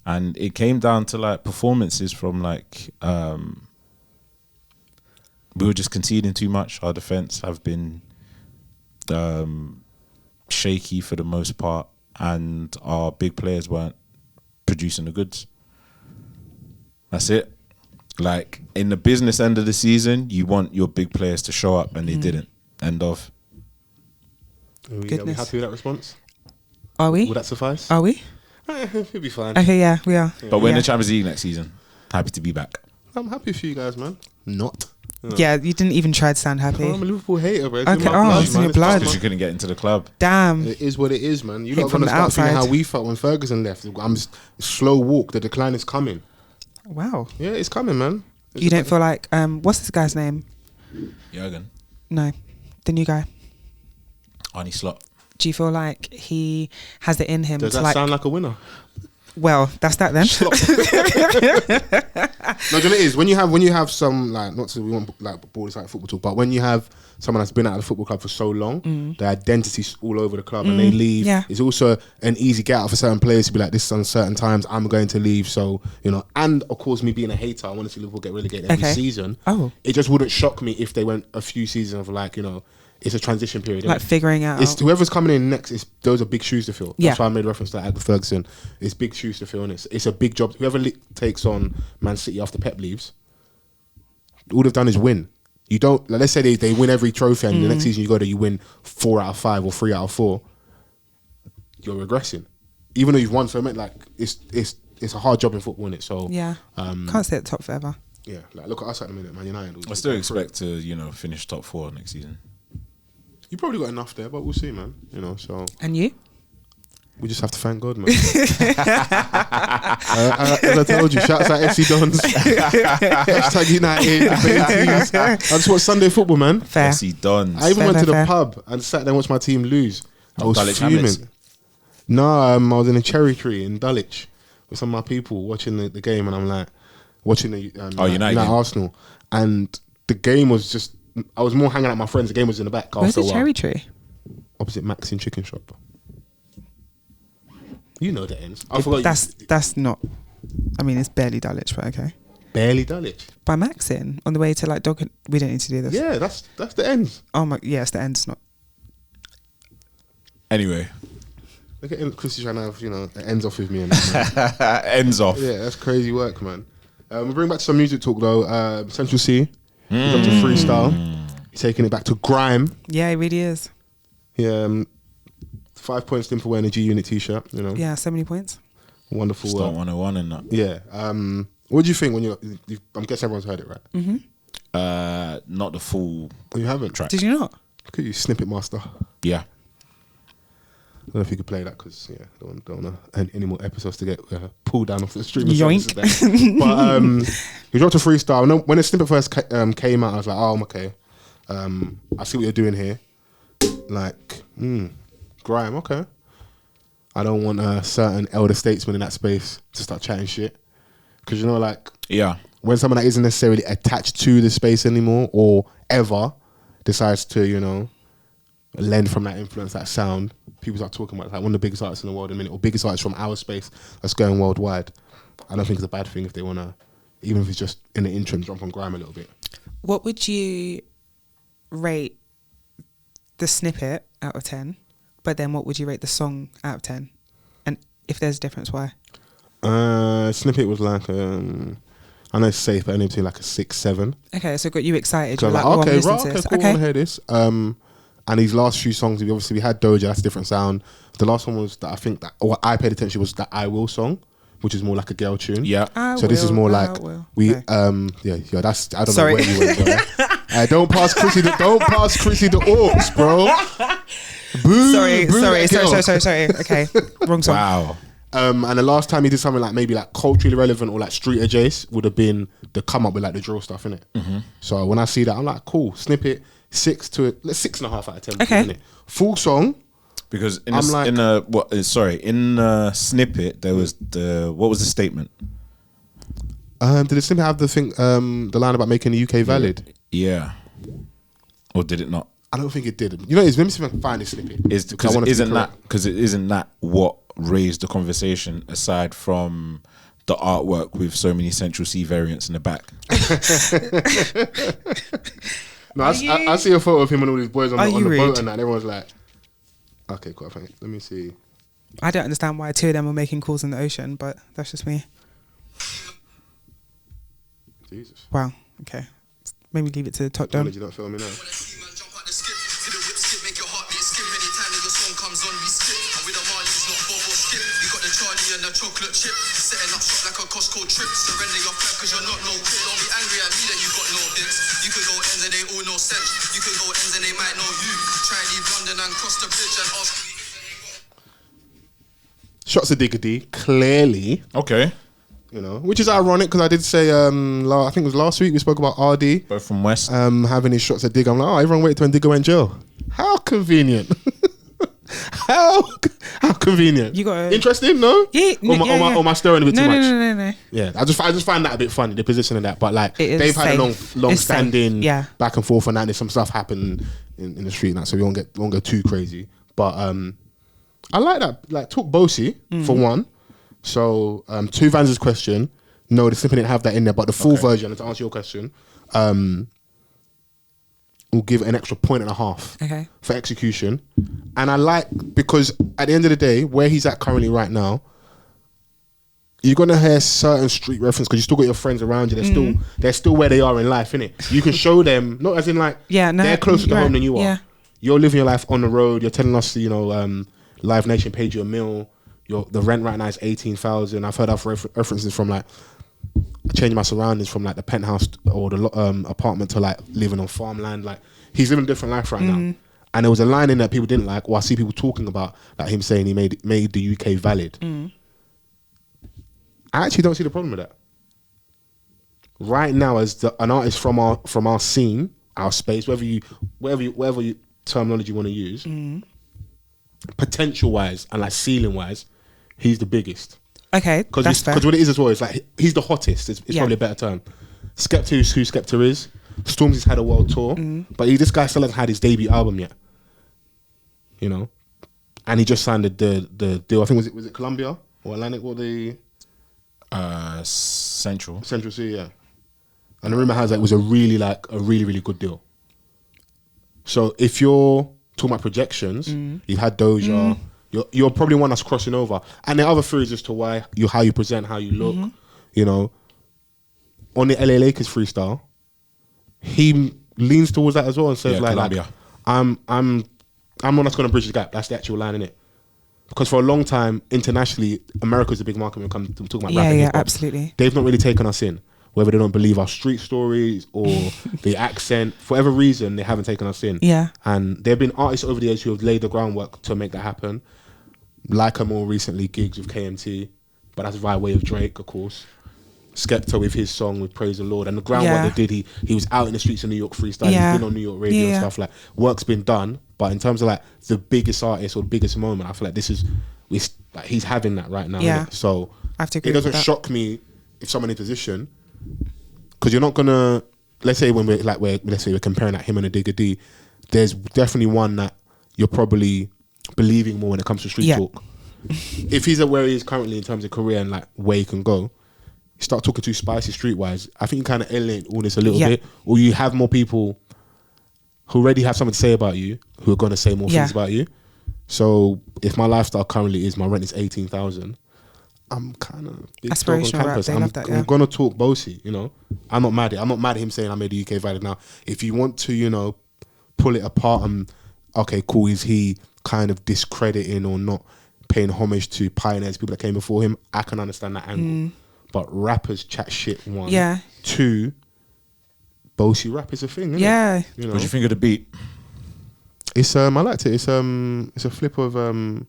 it came down to, like, performances from, like... we were just conceding too much. Our defence have been shaky for the most part, and our big players weren't producing the goods. That's it. Like, in the business end of the season, you want your big players to show up, and they didn't. End of. Are we happy with that response? Are we? Will that suffice? Are we? We'll be fine. Okay, yeah, we are. But we're in the Champions League next season. Happy to be back. I'm happy for you guys, man. Not. Yeah, you didn't even try to sound happy. I'm a Liverpool hater, bro. Okay, it's in your blood. Because you couldn't get into the club. Damn. It is what it is, man. You're Hit not from going to the start feeling outside. how we felt when Ferguson left. I'm slow walk. The decline is coming. Wow. Yeah, it's coming, man. You don't feel like what's this guy's name? Jurgen. No, the new guy. Arnie Slot. Do you feel like he has it in him? Does to that sound like a winner? Well, that's that then. No, do you know what it is? When you have some, like, not to, we want like broad like football talk, but when you have someone that's been out of the football club for so long, their identity's all over the club, and they leave. Yeah. It's also an easy get out for certain players to be like, this is uncertain times, I'm going to leave. So, you know, and of course, me being a hater, I want to see Liverpool get relegated every season. Oh. It just wouldn't shock me if they went a few seasons of, like, you know, it's a transition period. Like figuring out. It's whoever's coming in next. Those are big shoes to fill. Yeah. That's why I made reference to that at Ferguson. It's big shoes to fill, and it's a big job. Whoever takes on Man City after Pep leaves, all they've done is win. You don't. Like, let's say they win every trophy, and the next season you go there, you win 4 out of 5 or 3 out of 4. You're regressing, even though you've won. So I meant, like, it's a hard job in football, isn't it? So yeah, can't stay at the top forever. Yeah, like, look at us at the minute, Man United. I still expect to, finish top 4 next season. You probably got enough there, but we'll see, man. You know, so. And you? We just have to thank God, man. As I told you, shouts out FC Dons. Hashtag United. I just watched Sunday football, man. Fair. FC Dons. I even went to the pub and sat there and watched my team lose. I was Dulwich fuming. Hamlets? No, I was in a cherry tree in Dulwich with some of my people watching the game, and I'm like, watching the United Arsenal. And the game was just, I was more hanging out with my friends. The game was in the back. Where's the cherry tree? Opposite Maxine Chicken Shop. You know the ends. I forgot. That's not. I mean, it's barely Dulwich, but okay. Barely Dulwich. By Maxin on the way to like Dog. We don't need to do this. Yeah, that's the ends. Oh my. Yeah, it's the end. It's not. Anyway. Look at Chrissy trying to have, the ends off with me. And Ends off. Yeah, that's crazy work, man. We'll bring back to some music talk though. CentralCee. He's up to freestyle. He's taking it back to grime. Yeah, it really is. Yeah. 5 points in for wearing a G Unit t-shirt. Yeah, so many points. Wonderful. Start 101 and that. Yeah. What do you think when I'm guessing everyone's heard it, right? Mm-hmm. Not the full. Oh, you haven't? Did you not? Look at you, snippet master. Yeah. I don't know if you could play that because don't want any more episodes to get pulled down off the stream. Yoink. But he dropped a freestyle. No, when the snippet first came out, I was like, oh, okay. I see what you're doing here. Like, grime, okay. I don't want a certain elder statesman in that space to start chatting shit. Because, you know, like, when someone that isn't necessarily attached to the space anymore or ever decides to, you know, lend from that influence, that sound, people start talking about it. Like one of the biggest artists in the world in a minute, or biggest artists from our space that's going worldwide. I don't think it's a bad thing if they want to, even if it's just in the interim, jump on grime a little bit. What would you rate the snippet out of 10? But then what would you rate the song out of 10? And if there's a difference, why? Snippet was like, I know it's safe, but only between like a 6, 7. Okay, so it got you excited. So You're like, like, okay, cool, I want to hear this. And these last few songs, obviously we had Doja, that's a different sound. The last one was that I think that what I paid attention was that I Will song, which is more like a girl tune. Yeah. This is more like we that's I don't know where you went, bro. Don't pass Chrissy the aux, bro. Boo, Sorry. Okay, wrong song. Wow. And the last time he did something like maybe like culturally relevant or like street adjacent would have been the come up with like the drill stuff, innit? Mm-hmm. So when I see that, I'm like, cool. Snippet 6.5 out of 10. Okay. Innit? Full song. Because in the snippet there was what was the statement? Did the snippet have the thing, the line about making the UK valid? Yeah. Or did it not? I don't think it did. You know, let me see if I can find this snippet. Because isn't that what raised the conversation aside from the artwork with so many CentralCee variants in the back? No, I see a photo of him and all these boys on the boat and that, and everyone's like, okay, cool. Let me see. I don't understand why 2 of them are making calls in the ocean, but that's just me. Jesus. Wow. Okay. Maybe leave it to the top down. You don't feel me now. Chocolate chip, setting up shop like a Costco trip. Surrender your flag cause you're not no kid. Don't be angry at me that you got no bits. You could go ends and they all know sense. You could go ends and they might know you. Try and leave London and cross the bridge and ask me. Shots of Diggity, clearly. Okay. You know, which is ironic because I did say, I think it was last week we spoke about RD. Both from West. Having his shots at Digger. I'm like, oh, everyone waited when Digger went jail. How convenient. How convenient. You got interesting, no? Yeah. Or am I stirring a bit too much? No. Yeah, I just find that a bit funny, the position of that. But like, they've had a long standing back and forth on that. And there's some stuff happen in the street now, so we won't go too crazy. But I like that. Like, talk bossy for one. So to Vans' question, no, the snippet didn't have that in there. But the full version, to answer your question, will give an extra 1.5 for execution. And I like, because at the end of the day, where he's at currently right now, you're gonna hear certain street reference because you still got your friends around you. They're still where they are in life, innit? You can show them, not as in like they're closer to home than you are. Yeah. You're living your life on the road. You're telling us, you know, Live Nation paid you $1 million. The rent right now is 18,000. I've heard of references from like changing my surroundings from like the penthouse or the apartment to like living on farmland. Like, he's living a different life right now. And there was a line in that people didn't like, or I see people talking about, like him saying he made the UK valid. I actually don't see the problem with that. Right now, as an artist from our scene, our space, whatever terminology you want to use, potential wise and like ceiling wise, he's the biggest. Okay, that's fair. Because what it is as well is like he's the hottest. It's probably a better term. Skepta is who Skepta is. Stormzy's had a world tour, but this guy still hasn't had his debut album yet. You know, and he just signed the deal. I think was it Columbia or Atlantic? What the CentralCee, yeah. And the rumor has it was a really good deal. So if you're talking about projections, you've had Doja. You're probably one that's crossing over, and there are other theories as to how you present, how you look. You know, on the LA Lakers freestyle, he leans towards that as well and says like I'm one that's going to bridge the gap. That's the actual line, innit? Because for a long time, internationally, America's a big market when it comes to talking about rap and hip-hop. Absolutely. They've not really taken us in. Whether they don't believe our street stories or the accent, for whatever reason, they haven't taken us in. Yeah. And there have been artists over the years who have laid the groundwork to make that happen. Like more recently, gigs with KMT, but that's via way of Drake, of course. Skepta with his song with Praise the Lord, and the groundwork they did, he was out in the streets of New York freestyling. He's been on New York radio and stuff. Like, work's been done, but in terms of like the biggest artist or the biggest moment, I feel like Like he's having that right now. Yeah. Innit? So I have to agree it doesn't with that. shock me if someone in position, because you're not gonna. Let's say we're comparing like him and a Digger D. There's definitely one that you're probably believing more when it comes to street talk. If he's at where he is currently in terms of career and like where he can go, you start talking too spicy streetwise. I think you kind of alienate all this a little bit, or you have more people who already have something to say about you, who are going to say more things about you. So if my lifestyle currently is my rent is 18,000, I'm kind of aspirational rap. They love that. I'm gonna talk bossy. You know, I'm not mad at him saying I made the UK valid. Now, if you want to, you know, pull it apart and okay, cool, is he kind of discrediting or not paying homage to pioneers, people that came before him? I can understand that angle. But rappers chat shit, one. Yeah. Two, bossy rap is a thing, isn't it? You know? What do you think of the beat? It's I liked it. It's a flip of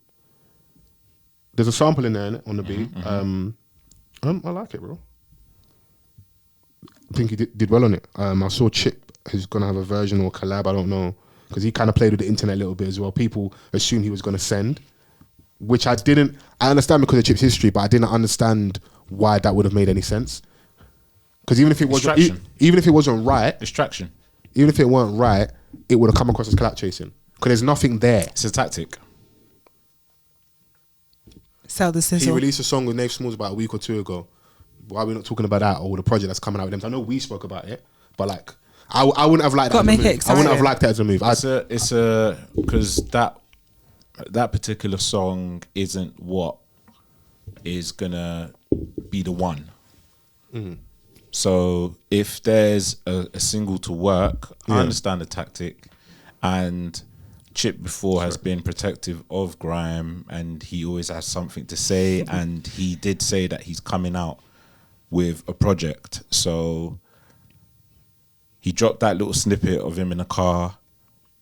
there's a sample in there innit, on the beat. I like it, bro. I think he did well on it. I saw Chip who's gonna have a version or collab, I don't know, because he kind of played with the internet a little bit as well. People assumed he was gonna send, which I didn't. I understand because of Chip's history, but I didn't understand why that would have made any sense. Because even if it wasn't, even if it wasn't right, distraction. Even if it weren't right, it would have come across as clout chasing. Because there's nothing there. It's a tactic. Sell the sizzle. He released a song with Nave Smalls about a week or two ago. Why are we not talking about that or the project that's coming out with them? I know we spoke about it, but like, I wouldn't have liked that. Make it exciting. I wouldn't have liked that as a move. It's because that particular song isn't what is gonna be the one. So if there's a single to work, I understand the tactic, and Chip before has been protective of grime, and he always has something to say, and he did say that he's coming out with a project. So he dropped that little snippet of him in a car,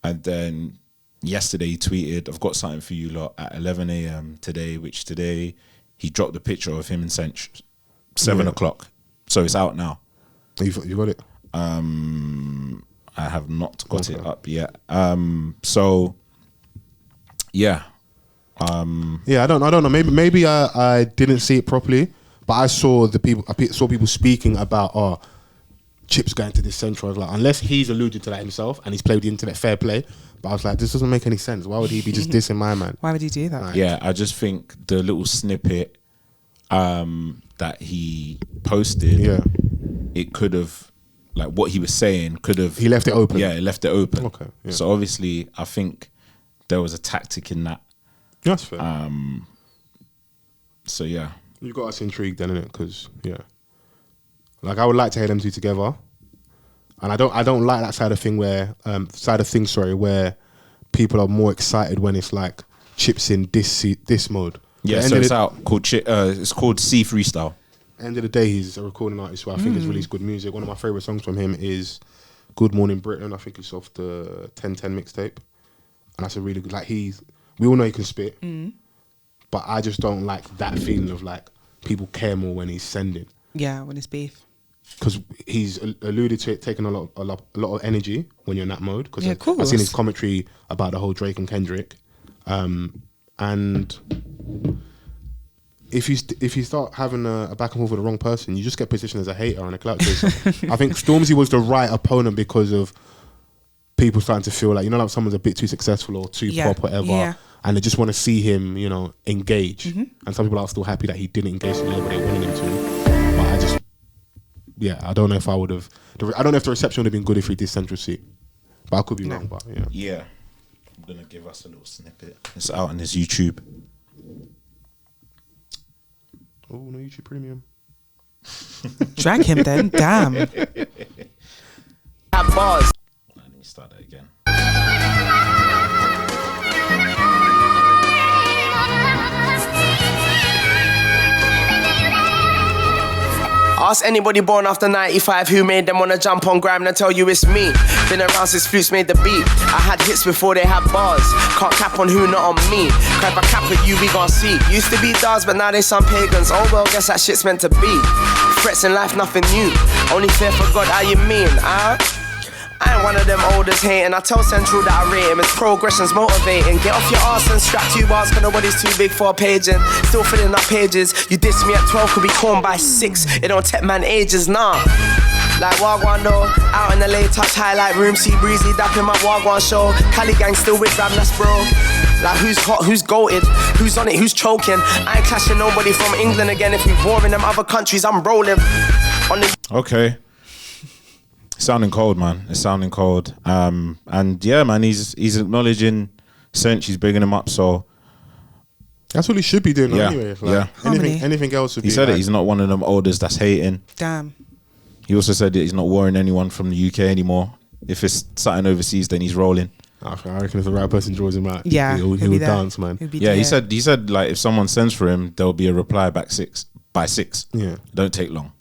and then yesterday he tweeted, "I've got something for you lot at 11 a.m. today," which today he dropped a picture of him in Central, 7 o'clock. So it's out now. You got it? I have not got it up yet. So yeah. Yeah, I don't know. Maybe I didn't see it properly, but I saw people speaking about Chip's going to this Central. I was like, unless he's alluded to that himself and he's played the internet, fair play. But I was like, this doesn't make any sense. Why would he be just dissing my man? Why would he do that? Like, yeah, I just think the little snippet that he posted, it could have, like what he was saying, could have. He left it open. Yeah, he left it open. Okay. Yeah. So obviously, I think there was a tactic in that. That's fair. So yeah, You got us intrigued then, innit? Because like I would like to hear them two together, and I don't like that side of things where people are more excited when it's like Chips in this mode. Yeah, so it's out called it's called C Freestyle. End of the day, he's a recording artist who I think has released good music. One of my favourite songs from him is Good Morning Britain. I think it's off the 1010 mixtape, and that's a really good. Like we all know he can spit, but I just don't like that feeling of like people care more when he's sending. Yeah, when it's beef. Because he's alluded to it taking a lot of energy when you're in that mode. Because I've seen his commentary about the whole Drake and Kendrick, and if you start having a back and forth with the wrong person, you just get positioned as a hater and a clout chaser. I think Stormzy was the right opponent because of people starting to feel like, like someone's a bit too successful or too pop, whatever, and they just want to see him, engage. And some people are still happy that he didn't engage the level they wanted him to. But I just, I don't know if I would have. I don't know if the reception would have been good if he did CentralCee. But I could be wrong. But yeah, I'm gonna give us a little snippet. It's out on his YouTube. Oh, no YouTube Premium. Drag him then. Damn. Let me start that again. Ask anybody born after 95 who made them wanna jump on grime and tell you it's me. Been around since Flutes made the beat. I had hits before they had bars. Can't cap on who, not on me. Cause if I cap at you, we gon' see. Used to be dogs, but now they some pagans. Oh well, guess that shit's meant to be. Threats in life, nothing new. Only fear for God, how you mean, I ain't one of them olders hating. I tell Central that I rate him. His progression's motivating. Get off your arse and strap 2 bars, cause nobody's too big for a paging. Still filling up pages. You diss me at 12, could be torn by 6. It don't take man ages, nah. Like Wagwan though, out in the late touch highlight room, see Breezy dapping my Wagwan show. Cali gang still with Ramnas bro. Like who's hot, who's goated, who's on it, who's choking. I ain't clashing nobody from England again. If we war in them other countries, I'm rolling on the. Okay. Sounding cold, man. It's sounding cold. And yeah, man, he's acknowledging Cinch, he's bigging him up, so that's what he should be doing yeah, anyway. Like, yeah. Anything else would be. He said it, he's not one of them olders that's hating. Damn. He also said that he's not warring anyone from the UK anymore. If it's something overseas, then he's rolling. I reckon if the right person draws him out, yeah, he'll dance, man. Yeah, he said like if someone sends for him, there'll be a reply back by 6. Yeah, don't take long.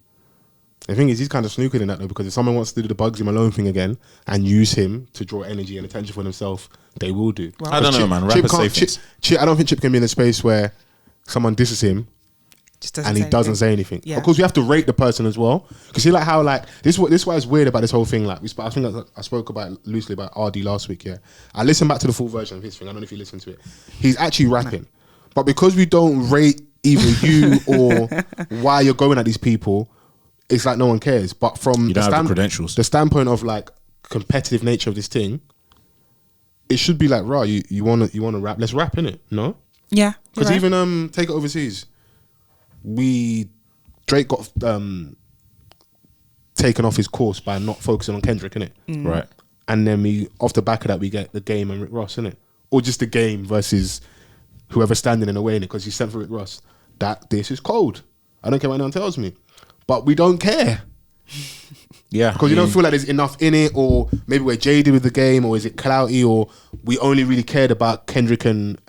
The thing is, he's kind of snookered in that though, because if someone wants to do the Bugsy Malone thing again and use him to draw energy and attention for themselves, they will do. Well, I don't know, man. Rappers say things. I don't think Chip can be in a space where someone disses him and he doesn't say anything. Yeah. Of course, we have to rate the person as well. Because see, like how like this is why it's weird about this whole thing. Like I think I spoke about loosely about RD last week. Yeah, I listened back to the full version of his thing. I don't know if you listened to it. He's actually rapping, but because we don't rate either you or why you're going at these people, it's like no one cares. But from the standpoint of like competitive nature of this thing, it should be like, right, you wanna rap, let's rap, innit? No? Yeah. Because even take it overseas, Drake got taken off his course by not focusing on Kendrick, innit? Right. And then off the back of that we get The Game and Rick Ross, innit? Or just The Game versus whoever's standing in the way, innit? Because he sent for Rick Ross. This is cold. I don't care what anyone tells me. But we don't care. Yeah. Because you don't feel like there's enough in it, or maybe we're jaded with The Game, or is it clouty, or we only really cared about Kendrick and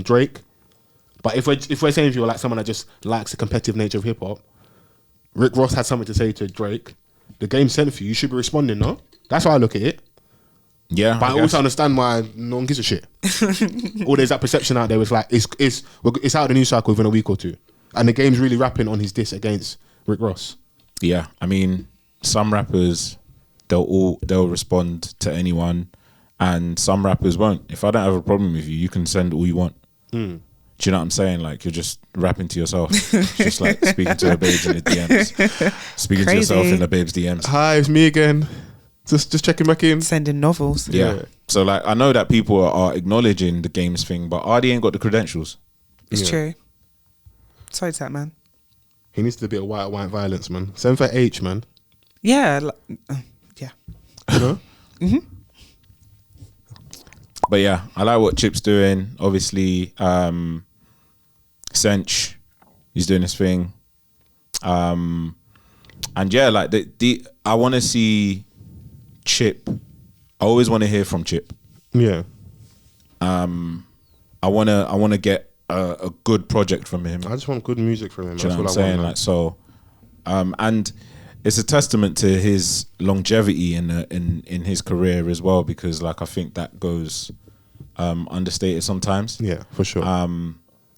Drake. But if we're saying if you're like someone that just likes the competitive nature of hip hop, Rick Ross had something to say to Drake. The Game sent for you. You should be responding, no? That's how I look at it. Yeah. But I also understand why no one gives a shit. Or there's that perception out there where it's like it's out of the news cycle within a week or two, and The Game's really rapping on his diss against Rick Ross. Yeah, I mean, some rappers they'll respond to anyone, and some rappers won't. If I don't have a problem with you, you can send all you want. Do you know what I'm saying? Like, you're just rapping to yourself. Just like speaking to a babes in the DMs. Speaking to yourself in the babes DMs. Hi, it's me again. Just checking back in. Sending novels. Yeah. So like, I know that people are acknowledging The Game's thing, but RD ain't got the credentials. It's true. Sorry to that, man. He needs to do a bit of white violence, man. Send for H, man. Yeah. Yeah. You know? But yeah, I like what Chip's doing. Obviously, Cinch, he's doing his thing. And yeah, like I want to see Chip. I always want to hear from Chip. Yeah. I want to get a good project from him. I just want good music from him. Do you know what I'm saying? Like, so, and it's a testament to his longevity in his career as well, because like I think that goes understated sometimes. Yeah, for sure.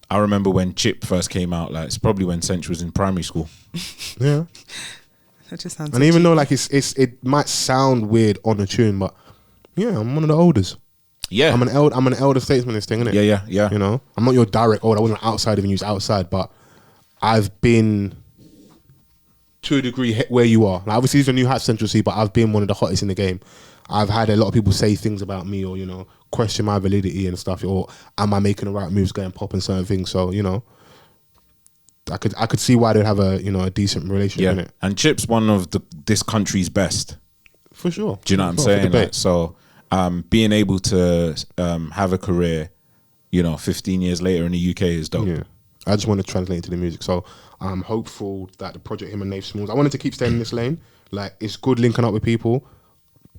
I remember when Chip first came out, like it's probably when Cinch was in primary school. Yeah. That just sounds. And even though like it might sound weird on the tune, but yeah, I'm one of the elders. Yeah, I'm an elder statesman. This thing, innit? Yeah. You know, I'm not your direct old. I wasn't outside even used outside, but I've been to a degree where you are. Like, obviously, he's a new hat CentralCee, but I've been one of the hottest in the game. I've had a lot of people say things about me, or question my validity and stuff, or am I making the right moves, going pop and certain things. So I could see why they'd have a decent relationship in it. And Chip's one of this country's best, for sure. Do you know what I'm saying? Like, so being able to have a career, 15 years later in the UK is dope. Yeah, I just want to translate into the music. So I'm hopeful that the project him and Nave Smalls, I wanted to keep staying in this lane. Like, it's good linking up with people.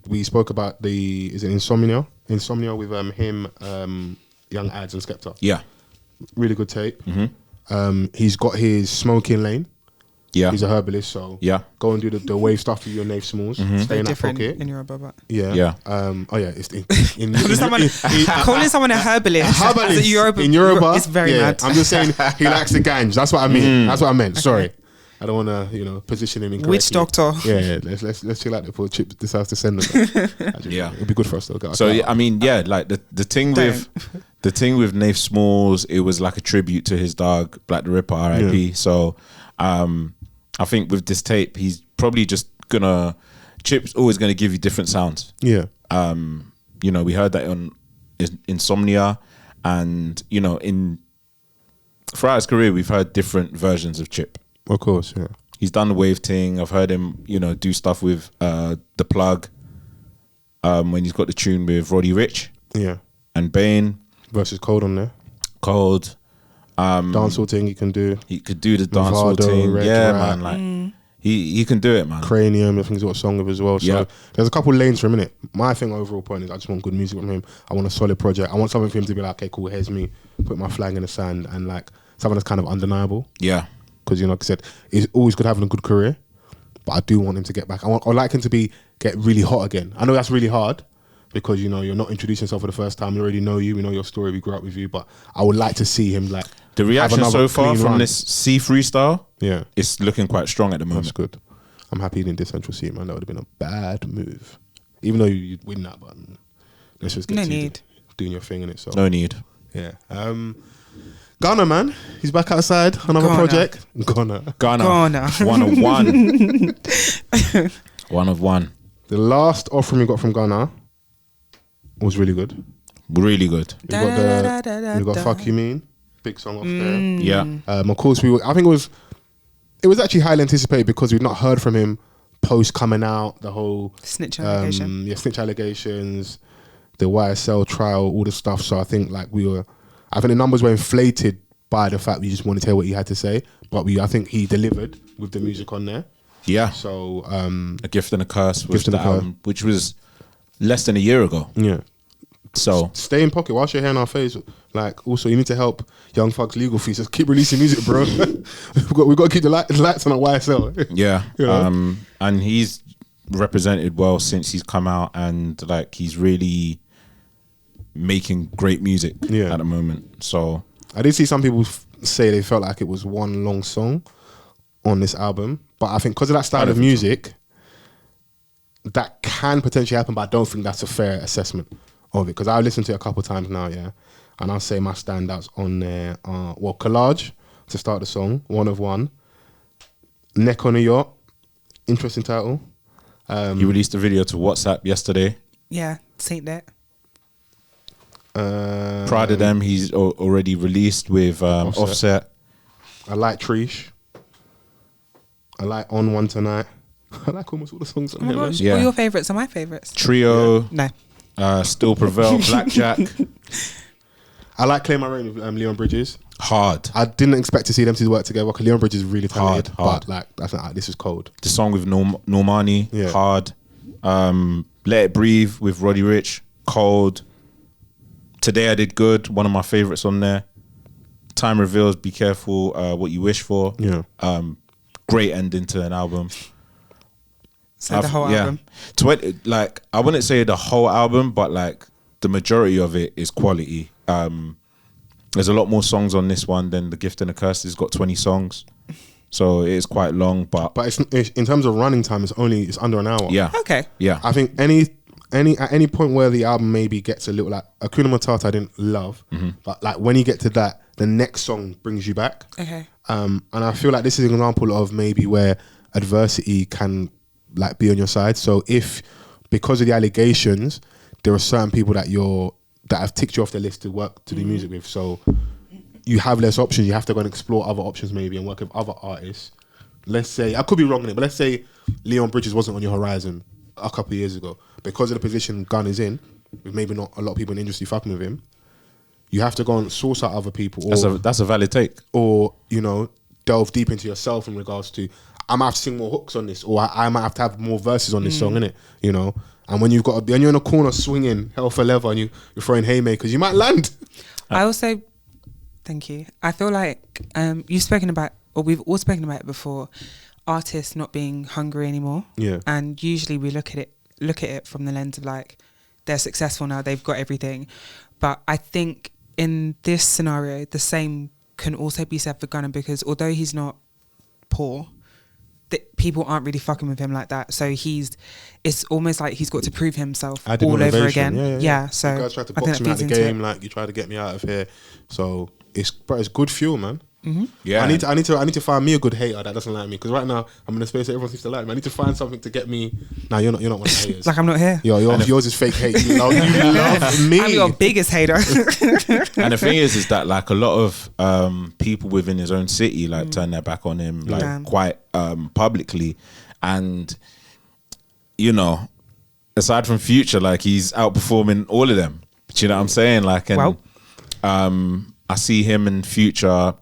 We spoke about is it Insomnia with him, Young Ads and Skepta. Yeah, really good tape. He's got his smoking lane. Yeah, he's a herbalist, so go and do the wave stuff with your Nave Smalls. Stay in that pocket. In your bubba. Yeah. It's calling someone a herbalist. In Yoruba, it's very mad. I'm just saying he likes the ganj. That's what I mean. That's what I meant. Sorry. I don't want to, position him incorrectly. Witch doctor. Yeah, let's chill out there for Chip decides to send them. Yeah, it'd be good for us though. So I mean, yeah, like the thing with Nath Smalls, it was like a tribute to his dog, Black the Ripper, R.I.P. Yeah. So I think with this tape, he's probably just Chip's always gonna give you different sounds. Yeah. We heard that on Insomnia, and throughout his career, we've heard different versions of Chip. Of course, yeah. He's done the wave thing. I've heard him, do stuff with The Plug when he's got the tune with Roddy Ricch. Yeah. And Bane. Versus Cold on there. Cold. Dancehall thing he can do. He could do the dancehall thing. Yeah, man. Like he can do it, man. Cranium, I think he's got a song with as well. So there's a couple lanes for a minute. My thing overall point is I just want good music from him. I want a solid project. I want something for him to be like, okay, cool, here's me. Put my flag in the sand and like something that's kind of undeniable. Yeah. Because, like I said, he's always good having a good career, but I do want him to get back. I'd like him to get really hot again. I know that's really hard because, you're not introducing yourself for the first time. We already know you. We know your story. We grew up with you. But I would like to see him like... The reaction so far from this C freestyle, it's looking quite strong at the moment. That's good. I'm happy he didn't do CentralCee, man. That would have been a bad move. Even though you'd win that, but let's just get doing your thing in it. So no need. Yeah. Gunna, man. He's back outside. Another project. Gunna. One of Wun. One of Wun. The last offering we got from Gunna was really good. Really good. We got Fuck You Mean. Big song off there. Yeah. Of course, I think it was actually highly anticipated because we'd not heard from him post coming out, the whole snitch allegation. Snitch allegations, the YSL trial, all the stuff. So I think I think the numbers were inflated by the fact we just wanted to hear what he had to say. But I think he delivered with the music on there. Yeah. So A Gift and a Curse was the album, which was less than a year ago. Yeah. So stay in pocket whilst you're here in our face. Like, also, you need to help Young Thug's legal fees. Just keep releasing music, bro. we've got to keep the lights on at YSL. Yeah. And he's represented well since he's come out, and like he's really making great music at the moment. So I did see some people say they felt like it was one long song on this album, but I think because of that style of music, that can potentially happen. But I don't think that's a fair assessment of it, because I've listened to it a couple of times now, and I'll say my standouts on there are, Collage to start the song, One of Wun, Neck on a Yacht, interesting title. You released a video to WhatsApp yesterday. Yeah, seen that. Pride of Them, he's already released with Offset. I like Trish. I like On One Tonight. I like almost all the songs on here. What are your favourites? Are my favourites? Trio. No. Still Prevail, Blackjack. I like Claim My Reign with Leon Bridges. Hard. I didn't expect to see them two work together because Leon Bridges is really talented. Hard. But this is cold. The song with Normani, hard. Let It Breathe with Roddy Ricch, cold. Today I Did Good, one of my favourites on there. Time Reveals, Be Careful What You Wish For. Yeah. Great ending to an album. So the whole album? I wouldn't say the whole album, but like the majority of it is quality. There's a lot more songs on this one than The Gift and the Curse. It's got 20 songs, so it is quite long. But it's in terms of running time, it's under an hour. Yeah. Okay. Yeah. I think at any point where the album maybe gets a little like Hakuna Matata, I didn't love, but like when you get to that, the next song brings you back. Okay. And I feel like this is an example of maybe where adversity can like be on your side. So if because of the allegations, there are certain people that have ticked you off the list to work to do music with, so you have less options. You have to go and explore other options maybe and work with other artists. Let's say, I could be wrong in it, but let's say Leon Bridges wasn't on your horizon a couple of years ago. Because of the position Gunn is in, with maybe not a lot of people in the industry fucking with him, you have to go and source out other people. That's a valid take. Or, delve deep into yourself in regards to, I might have to sing more hooks on this, or I might have to have more verses on this song, innit? And when you're in a corner swinging hell for leather and you're throwing haymakers, you might land. I also, thank you. I feel like we've all spoken about it before, artists not being hungry anymore. Yeah. And usually we look at it from the lens of like, they're successful now, they've got everything. But I think in this scenario, the same can also be said for Gunna, because although he's not poor, people aren't really fucking with him like that. So it's almost like he's got to prove himself Added all over motivation. again. Yeah. So you guys tried to I think box that me out feeds the into game, like you tried to get me out of here. So it's good fuel, man. Yeah, I need to find me a good hater that doesn't like me, because right now I'm in a space that everyone seems to like me. I need to find something to get me. Nah, you're not one of the haters. like I'm not here. Yours is fake hate. You love me. I'm your biggest hater. And the thing is that like a lot of people within his own city like turn their back on him like quite publicly, and you know, aside from Future, like he's outperforming all of them. Do you know what I'm saying? Like, and I see him and Future.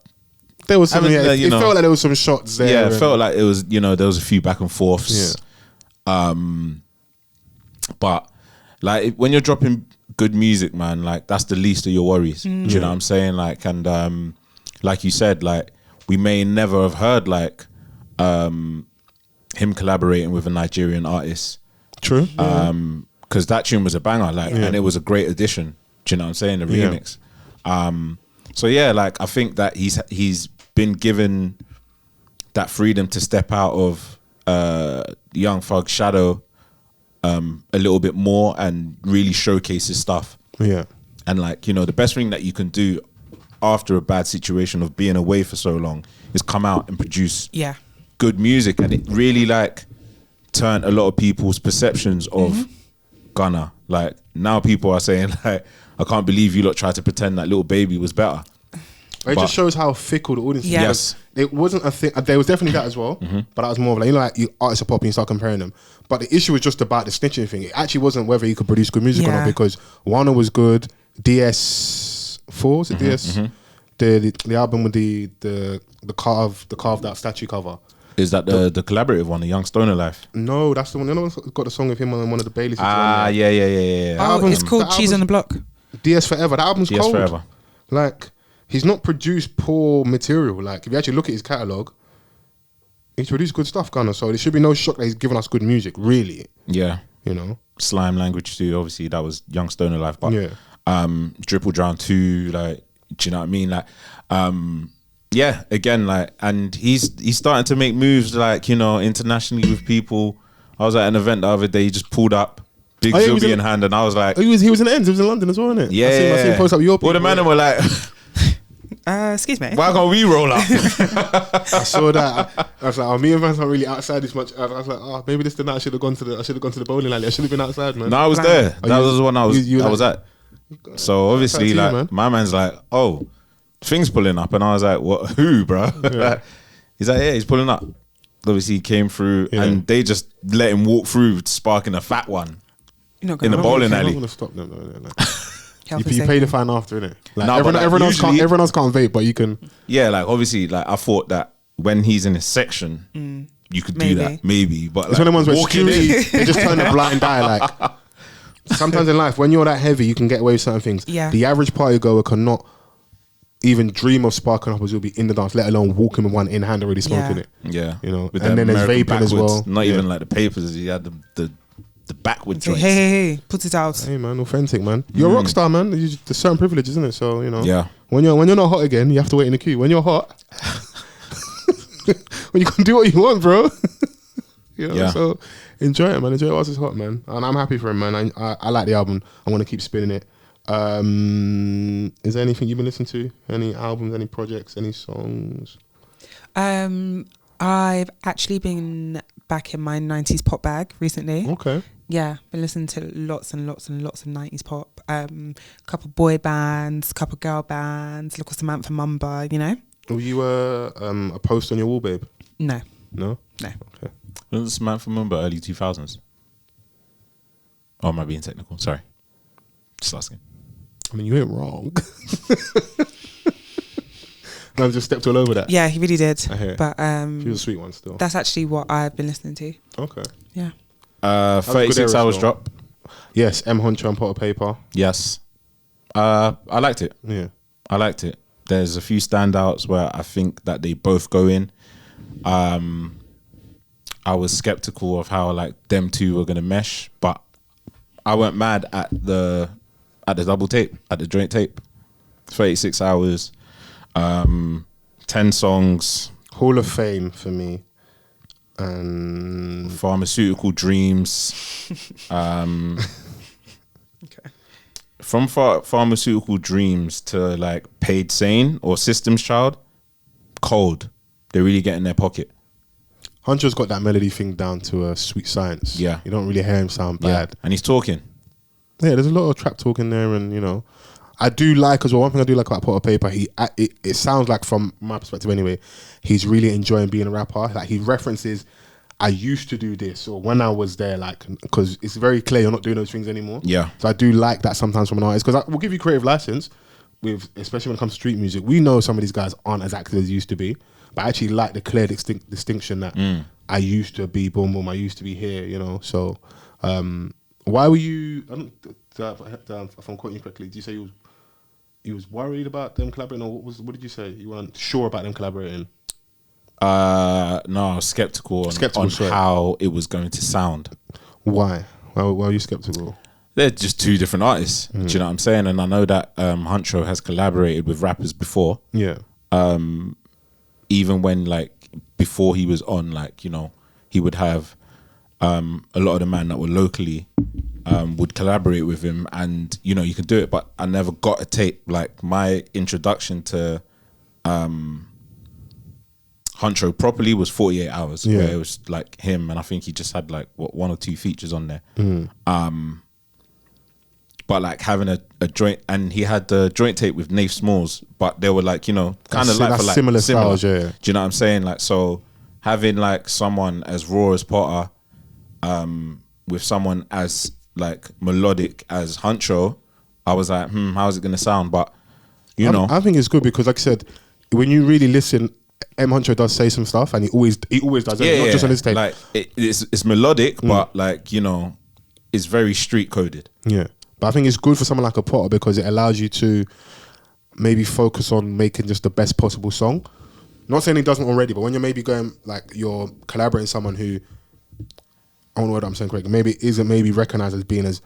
There was some, it felt like there was some shots there. Yeah, it felt like it was, you know, there was a few back and forths. Yeah. But like when you're dropping good music, man, like that's the least of your worries. Do you know what I'm saying? Like, and like you said, like we may never have heard like him collaborating with a Nigerian artist. True. Because that tune was a banger, like, and it was a great addition. Do you know what I'm saying? The remix. So yeah, like I think that he's been given that freedom to step out of Young Thug's shadow a little bit more and really showcase his stuff. Yeah. And like, you know, the best thing that you can do after a bad situation of being away for so long is come out and produce good music. And it really like turned a lot of people's perceptions of Gunna. Like now people are saying like, I can't believe you lot tried to pretend that Little Baby was better. It just shows how fickle the audience is. Yes. It wasn't a thing. There was definitely that as well. But that was more of like, you know, like you artists are popping, you start comparing them. But the issue was just about the snitching thing. It actually wasn't whether he could produce good music or not, because Warner was good. DS4, is it DS? The album with the carved out statue cover. Is that the collaborative one, the Young Stoner Life? No, that's the one. You know, got the song with him on one of the Baileys. Yeah. Oh, it's called Cheese on the Block. DS Forever. That album's DS cold. Forever. Like, he's not produced poor material. Like, if you actually look at his catalogue, he's produced good stuff, Gunna. So there should be no shock that he's given us good music, really. Yeah. You know? Slime Language too, obviously, that was Young Stoner Life. But Dripple Drown 2, like, do you know what I mean? Like, yeah, again, like, and he's starting to make moves, like, you know, internationally with people. I was at an event the other day, he just pulled up, big Zuby in hand, and I was like... he was in the ends, he was in London as well, wasn't it? Yeah. I seen post up your people. Well, the man were like... Excuse me. Why can't we roll up? I saw that. I was like, oh, me and Vans aren't really outside this much. I was like, oh, maybe this is the night I should have gone to the bowling alley. I should have been outside, man. No, I was there. That was the one I was at. So obviously, like, man. my man's like, oh, things pulling up, and I was like, what? Who, bro? Yeah. He's like, yeah, he's pulling up. Obviously, he came through, and they just let him walk through, sparking a fat one in the bowling alley. I'm not going to stop them, though. You pay the fine after, innit? Like, No, everyone else can't vape, but you can. Yeah, like obviously, like I thought that when he's in his section, you could do that, maybe. But it's like, one of the ones where walking security, they just turn a blind eye. Like, sometimes in life, when you're that heavy, you can get away with certain things. Yeah. The average party goer cannot even dream of sparking up as you'll be in the dance, let alone walking with one in hand already smoking it. Yeah, you know. With And then there's American vaping as well. backwards, not even like the papers. He had the backward joints. Hey, put it out. Hey man, authentic man. You're a rock star, man. There's certain privileges, isn't it? So you know. Yeah. When you're not hot again, you have to wait in the queue. When you're hot, when you can do what you want, bro. You know. Yeah. So enjoy it, man. Enjoy it whilst it's hot, man. And I'm happy for him, man. I like the album. I want to keep spinning it. Is there anything you've been listening to? Any albums? Any projects? Any songs? I've actually been back in my 90s pop bag recently. Okay. Yeah, been listening to lots and lots and lots of 90s pop. Couple boy bands, couple girl bands, look at Samantha Mumba, you know? Were you a post on your wall, babe? No. No? No. Okay. Was this man from Mumbai early 2000s? Oh, am I being technical? Sorry. Just asking. I mean, you ain't wrong. Man just stepped all over that. Yeah, he really did. I hear. But she was a sweet one still. that's actually what I've been listening to. Okay. Yeah. 36 hours drop. Yes, M Huncho and Payper. Yes. I liked it. Yeah. I liked it. There's a few standouts where I think that they both go in. I was skeptical of how like them two were gonna mesh, but I weren't mad at the double tape, at the joint tape. 36 hours, 10 songs. Hall of Fame for me. and Pharmaceutical Dreams. Okay. From Pharmaceutical Dreams to like Paid Sane or Systems Child, cold. They really get in their pocket. Huncho's got that melody thing down to a sweet science. Yeah. You don't really hear him sound bad. And he's talking. Yeah, there's a lot of trap talk in there, and you know, I do like as well. One thing I do like about Pot of Paper, it sounds like, from my perspective anyway, he's really enjoying being a rapper. Like he references, I used to do this, or when I was there, like, because it's very clear you're not doing those things anymore. Yeah. So I do like that sometimes from an artist, because we'll give you creative license with, especially when it comes to street music. We know some of these guys aren't as active as they used to be, but I actually like the clear distinction that I used to be boom boom, I used to be here, you know. So why were you, I don't, if I'm quoting you correctly, did you say you was worried about them collaborating, or what did you say? You weren't sure about them collaborating? No, I was skeptical on how it was going to sound. Why? Why are you skeptical? They're just two different artists. Do you know what I'm saying? And I know that Huncho has collaborated with rappers before. Yeah. Even when, like, before he was on, like, you know, he would have a lot of the men that were locally would collaborate with him, and you know, you can do it. But I never got a tape. Like, my introduction to Huncho properly was 48 Hours, where it was like him, and I think he just had like one or two features on there. But like having a joint, and he had the joint tape with Nafe Smalls, but they were like, you know, kind of like for like similar styles. Yeah. Do you know what I'm saying? Like, so having like someone as raw as Potter, with someone as like melodic as Huncho, I was like, how's it gonna sound? But you know, I think it's good because, like I said, when you really listen, M Huncho does say some stuff, and he always does it, not just on his tape. Like it's melodic, but like, you know, it's very street coded. Yeah, but I think it's good for someone like a Potter because it allows you to maybe focus on making just the best possible song. Not saying he doesn't already, but when you're maybe going, like, you're collaborating with someone who, I don't know what I'm saying correctly, maybe isn't maybe recognized as being as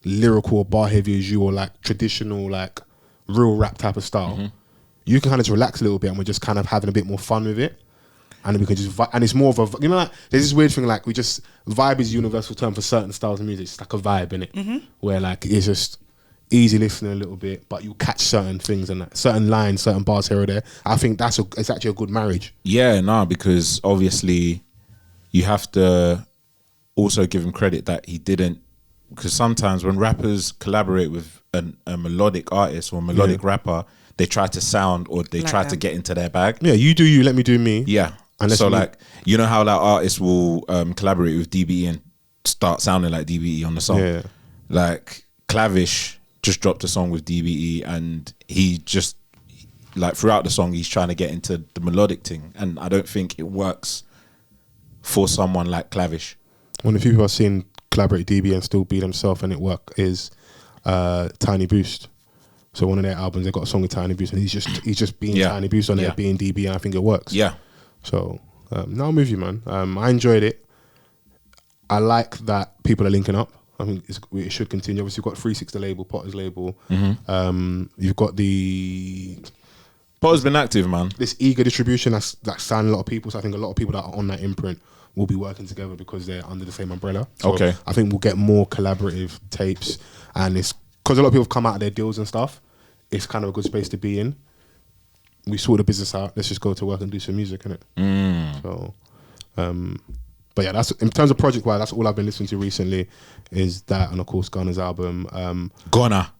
lyrical or bar heavy as you, or like traditional, like real rap type of style. You can kind of just relax a little bit, and we're just kind of having a bit more fun with it, and we can just and it's more of a, you know, like there's this weird thing, like we just, vibe is a universal term for certain styles of music. It's like a vibe, innit? Where like it's just easy listening a little bit, but you catch certain things and that, certain lines, certain bars here or there. I think it's actually a good marriage. Yeah, no, because obviously you have to also give him credit that he didn't, because sometimes when rappers collaborate with a melodic artist or a melodic rapper, they try to sound, or they try to get into their bag. Yeah, you do you, let me do me. Yeah. So like, you know how that artist will collaborate with DBE and start sounding like DBE on the song? Yeah. Like Clavish just dropped a song with DBE, and he just, like, throughout the song he's trying to get into the melodic thing, and I don't think it works for someone like Clavish. One of the few people I've seen collaborate DB and still be themselves and it work is Tiny Boost. So one of their albums, they got a song with Tiny Boost, and he's just being Tiny Boost on there, being DB, and I think it works. Yeah. So no, I'm with you, man. I enjoyed it. I like that people are linking up. I think it should continue. Obviously, you've got 360 label, Potter's label. You've got the Potter's been active, man. This eager distribution that's signed a lot of people. So I think a lot of people that are on that imprint will be working together because they're under the same umbrella. So okay. I think we'll get more collaborative tapes, and it's because a lot of people have come out of their deals and stuff. It's kind of a good space to be in. We sort the business out. Let's just go to work and do some music, innit? So, but yeah, that's in terms of project wise. That's all I've been listening to recently. Is that, and of course Gunna's album. Gunna.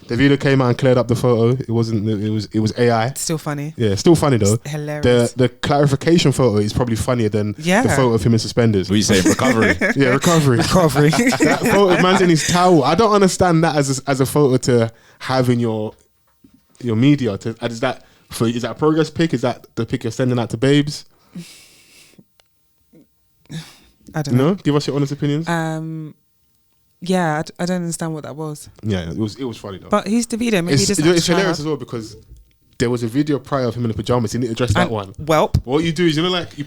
The video came out and cleared up the photo. It wasn't. It was AI. It's still funny. Yeah, still funny though. It's hilarious. The clarification photo is probably funnier than the photo of him in suspenders. What are you saying? Recovery. Yeah, recovery. That photo of man's in his towel. I don't understand that as a photo to have in your media. Is that a progress pic? Is that the pic you're sending out to babes? I don't know. Give us your honest opinions. Yeah, I don't understand what that was. Yeah, it was funny though. But he's Davido. Maybe it's hilarious as well because there was a video prior of him in the pajamas. He didn't address that one. Welp. What you do is, you know, like you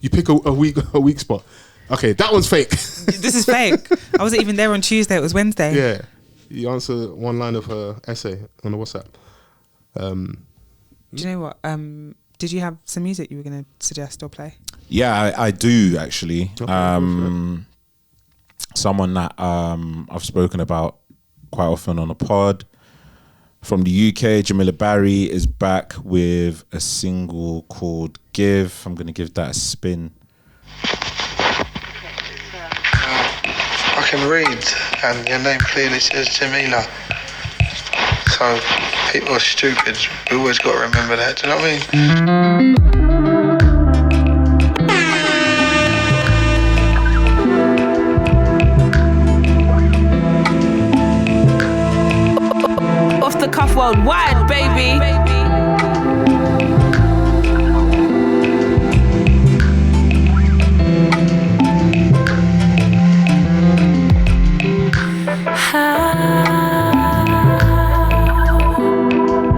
pick a weak spot. Okay, that one's fake. This is fake. I wasn't even there on Tuesday. It was Wednesday. Yeah, you answer one line of her essay on the WhatsApp. Do you know what? did you have some music you were going to suggest or play? Yeah, I do actually. Someone that I've spoken about quite often on a pod from the UK, Jamila Barry, is back with a single called Give. I'm going to give that a spin. I can read, and your name clearly says Jamila. So people are stupid. We always got to remember that. Do you know what I mean? Off the cuff worldwide, baby.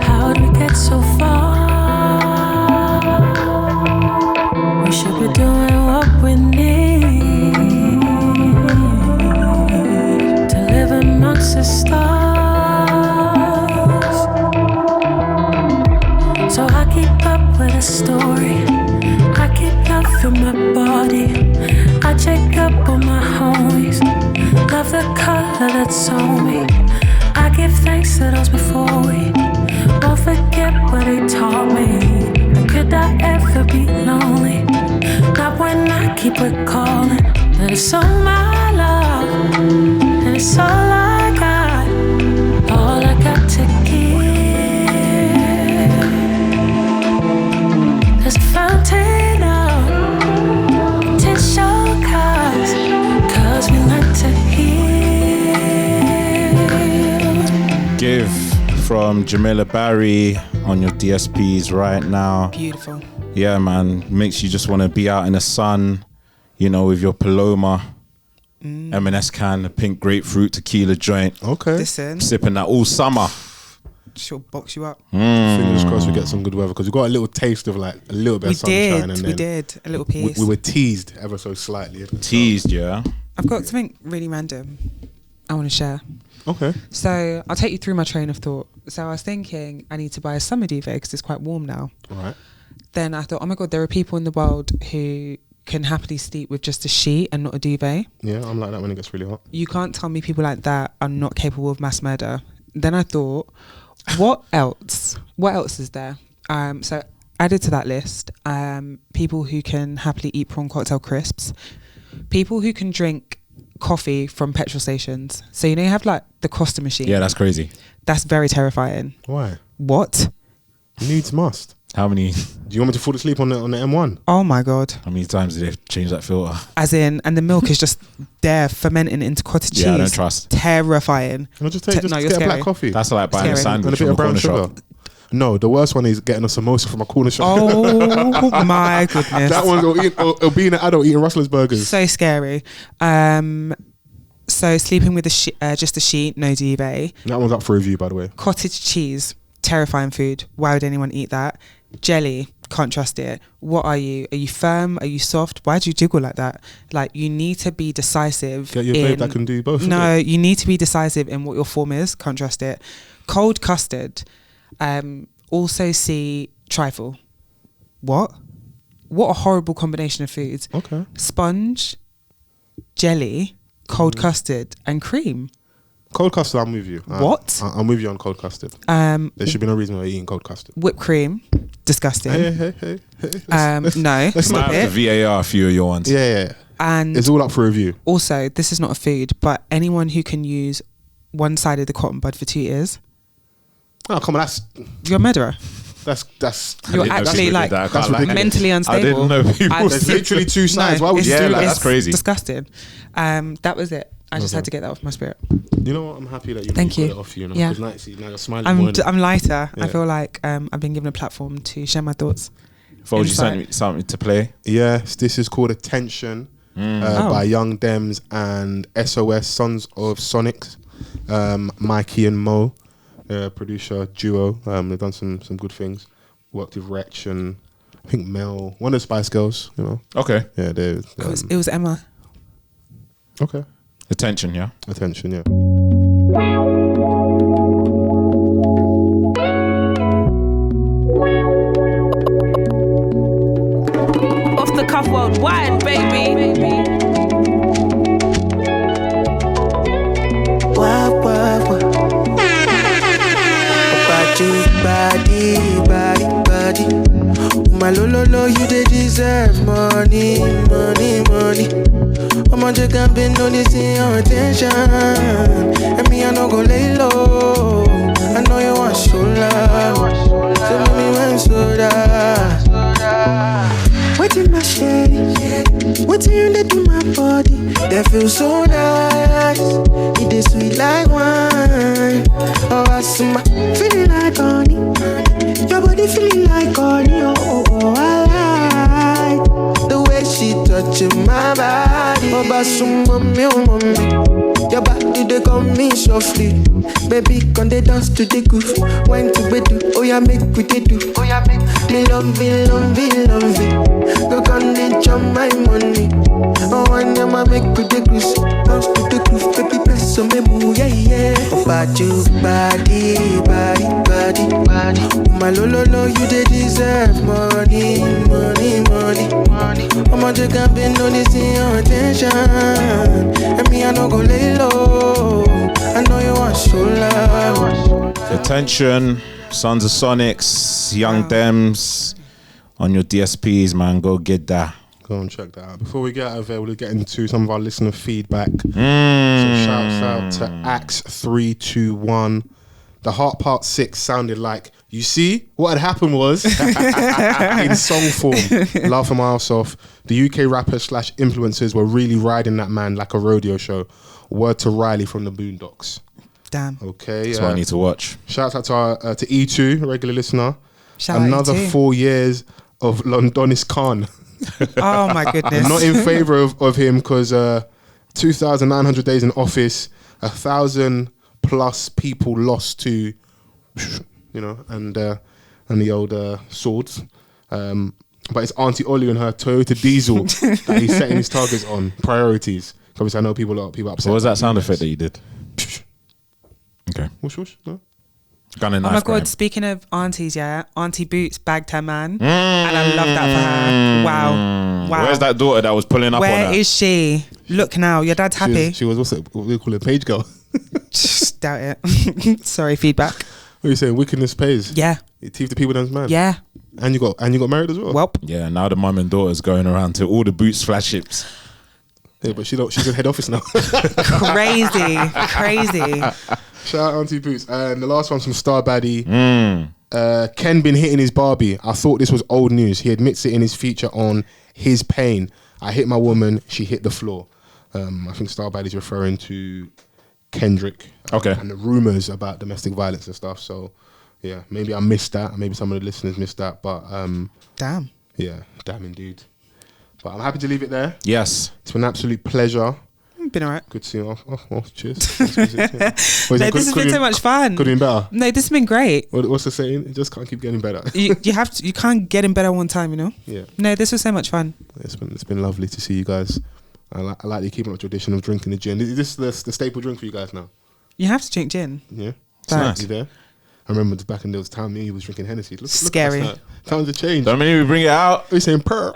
How did we get so far? We should be doing what we need to live amongst the stars. So I keep up with a story. I keep loving my body. I check up on my homies. Love the color that's on me. I give thanks to those before we won't forget what they taught me. But could I ever be lonely? Not when I keep recalling that it's all my love and it's all I got to give. There's a fountain of potential cause we learn to heal. Give from Jamila Barry on your DSPs right now. Beautiful. Yeah, man. Makes you just want to be out in the sun, you know, with your Paloma, M&S can, a pink grapefruit tequila joint. Okay. Listen, Sipping that all summer. she'll box you up. Fingers crossed we get some good weather because we got a little taste of like a little bit of sunshine. We did. A little piece. We were teased ever so slightly. Teased, yeah. I've got something really random I want to share. Okay. So I'll take you through my train of thought. So I was thinking I need to buy a summer duvet because it's quite warm now. All right. Then I thought, oh my God, there are people in the world who can happily sleep with just a sheet and not a duvet. Yeah, I'm like that when it gets really hot. You can't tell me people like that are not capable of mass murder. Then I thought, what else? What else is there? So added to that list, people who can happily eat prawn cocktail crisps, people who can drink coffee from petrol stations. So you know you have like the Costa machine. Yeah, that's crazy. That's very terrifying. Why? What? Needs must. How many? Do you want me to fall asleep on the M1? Oh my God. How many times did they change that filter? As in, and the milk is just there fermenting into cottage cheese. Yeah, I don't trust. Terrifying. Can I just tell you, No, just you're get a scary. black coffee. That's like buying a Scary. and a sandwich bit from a of brown corner sugar. shop. No, the worst one is getting a samosa from a corner shop. Oh my goodness. That one, or being an adult eating Rustler's burgers. So scary. So sleeping with just a sheet, no duvet. That one's up for review, by the way. Cottage cheese, terrifying food. Why would anyone eat that? Jelly, can't trust it. What are you? Are you firm? Are you soft? Why do you jiggle like that? Like, you need to be decisive. Get your babe that can do both. No, you need to be decisive in what your form is. Can't trust it. Cold custard. Also see trifle. What a horrible combination of foods. Okay. Sponge, jelly, cold custard, and cream. Cold custard, I'm with you. What? I'm with you on cold custard. There should be no reason why you're eating cold custard. Whipped cream, disgusting. Hey. No, stop Might have it. to VAR a few of your ones. Yeah. And It's all up for review. also, this is not a food, but anyone who can use one side of the cotton bud for 2 ears, Oh, come on, you're a murderer. that's You're didn't know actually people like did that. I can't lie. mentally unstable. I didn't know people. There's literally two sides. Why would it's, you do that? that's crazy. Disgusting. That was it. I just Okay. had to get that off my spirit. You know what? I'm happy that you Thank got you. it off you. Know? Yeah. Because now you're smiling. I'm lighter. Yeah. I feel like I've been given a platform to share my thoughts. Fold, you Insight. sent me something to play. Yes, this is called Attention by Young Dems and SOS, Sons of Sonix, Mikey and Mo, producer duo. They've done some good things. Worked with Wretch and I think Mel, one of the Spice Girls, you know. Okay. Yeah, they It was Emma. okay. Attention, yeah. Attention, yeah. Cuff World Wide, baby. Wow. Body. My lo, you dey deserve money. I'm on the campaign, no this in your attention. And me, I no go lay low. I know you want show love, so mommy want soda. What in my shade? What you let do my body? That feels so nice. It is sweet like wine. Oh, I see my feeling like honey. Your body feeling like honey. Oh, I like the way she touching my body. Oh, basum mommy. Your body they come me softly. Baby, can they dance to the groove? Wine to bedu. Oh, yeah, make we they do. Oh, yeah, make me love it. Go can they jump my money. Oh, and I'm a make with the cruise. Bounce to the groove, baby, bless some move, yeah. Oh, body. My lo, you they deserve money. I'm on the campaign, no this in your attention. And me, I no go lay low. I know you want show love. Attention, sons of Sonix, young Dems, on your DSPs, man, go get that. Go and check that out. Before we get out of there, we'll get into some of our listener feedback. So shouts out to Axe321. The Heart Part 6 sounded like, you see, what had happened was, in song form, laughing my ass off, the UK rappers / influencers were really riding that man like a rodeo show. Word to Riley from the Boondocks. Damn. Okay. That's what I need to watch. Shouts out to E2, a regular listener. Shout Another out E2. 4 years of Londonis Khan. Oh my goodness. I'm not in favour of him because 2,900 days in office, 1,000 plus people lost to, you know, and the old swords. But it's Auntie Ollie and her Toyota Diesel that he's setting his targets on, priorities. Obviously, I know people upset. What was that sound effect that you did? Okay. Whoosh? No? Gun and Oh knife my god, crime. speaking of aunties, yeah, Auntie Boots bagged her man. And I love that for her. Wow. Where's that daughter that was pulling up on her? Where is she? Look now, your dad's happy. She was also what we call a page girl. Just doubt it. Sorry, feedback. What are you saying? Wickedness pays. Yeah. You thief the people done's man. Yeah. And you got married as well. Welp. Yeah, now the mum and daughter's going around to all the Boots flagships. Yeah, but she's in head office now. Crazy. Shout out Auntie Boots. And the last one's from Star Baddie. Ken been hitting his Barbie. I thought this was old news. He admits it in his feature on His Pain. I hit my woman, she hit the floor. I think Star Baddie's referring to Kendrick. Okay. And the rumours about domestic violence and stuff. So, yeah, maybe I missed that. Maybe some of the listeners missed that. But, damn. Yeah, damn indeed. But I'm happy to leave it there. Yes. It's been an absolute pleasure. Been alright. Good to see you. Oh, cheers. No, this has been so much fun. Could have been better. No, this has been great. What's the saying? It just can't keep getting better. You can't get in better one time, you know? Yeah. No, this was so much fun. It's been lovely to see you guys. I like that you're keeping up the tradition of drinking the gin. Is this the staple drink for you guys now? You have to drink gin. Yeah. It's nice. You there? I remember back in those times, he was drinking Hennessy. Look scary. Look times have changed. Don't mean we bring it out. We're saying purr.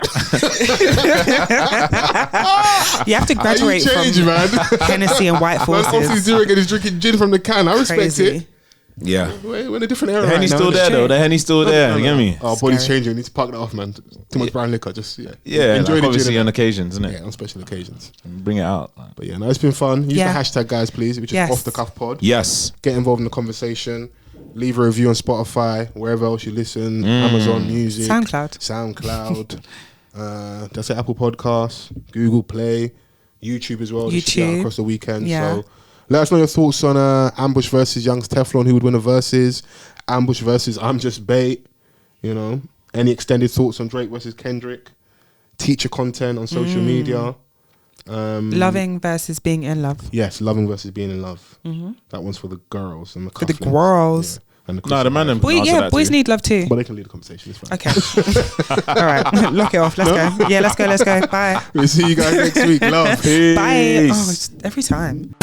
You have to graduate from man. Hennessy and White Forces. Obviously, Zero and he's drinking gin from the can. I respect it. Yeah. We're in a different era. The Henny's still there, though. The Henny's still there. You get me? Our body's changing. We need to park that off, man. Too much brown liquor. Just, Yeah, enjoy like the obviously gin. on occasions, isn't it? Yeah, on special occasions. Bring it out. But yeah, no, it's been fun. Use Yeah. the hashtag, guys, please, which is Offthecuffpod. Yes. Get involved in the conversation. Leave a review on Spotify, wherever else you listen, Amazon Music, SoundCloud. That's it, Apple Podcasts, Google Play, YouTube as well. YouTube. Across the weekend. Yeah. So let us know your thoughts on Ambush versus YoungsTeflon. Who would win a versus? Ambush versus ImJustBait. You know, any extended thoughts on Drake versus Kendrick? Teacher content on social media. Loving versus being in love. Yes, loving versus being in love. That one's for the girls and the For the cufflinks. girls. Yeah. And the No, the man them can answer that boys too. need love too. But they can lead the conversation. It's fine. Okay. All right. Lock it off. Let's go. Yeah, let's go. Bye. We'll see you guys next week. Love. Peace. Bye. Oh, it's every time.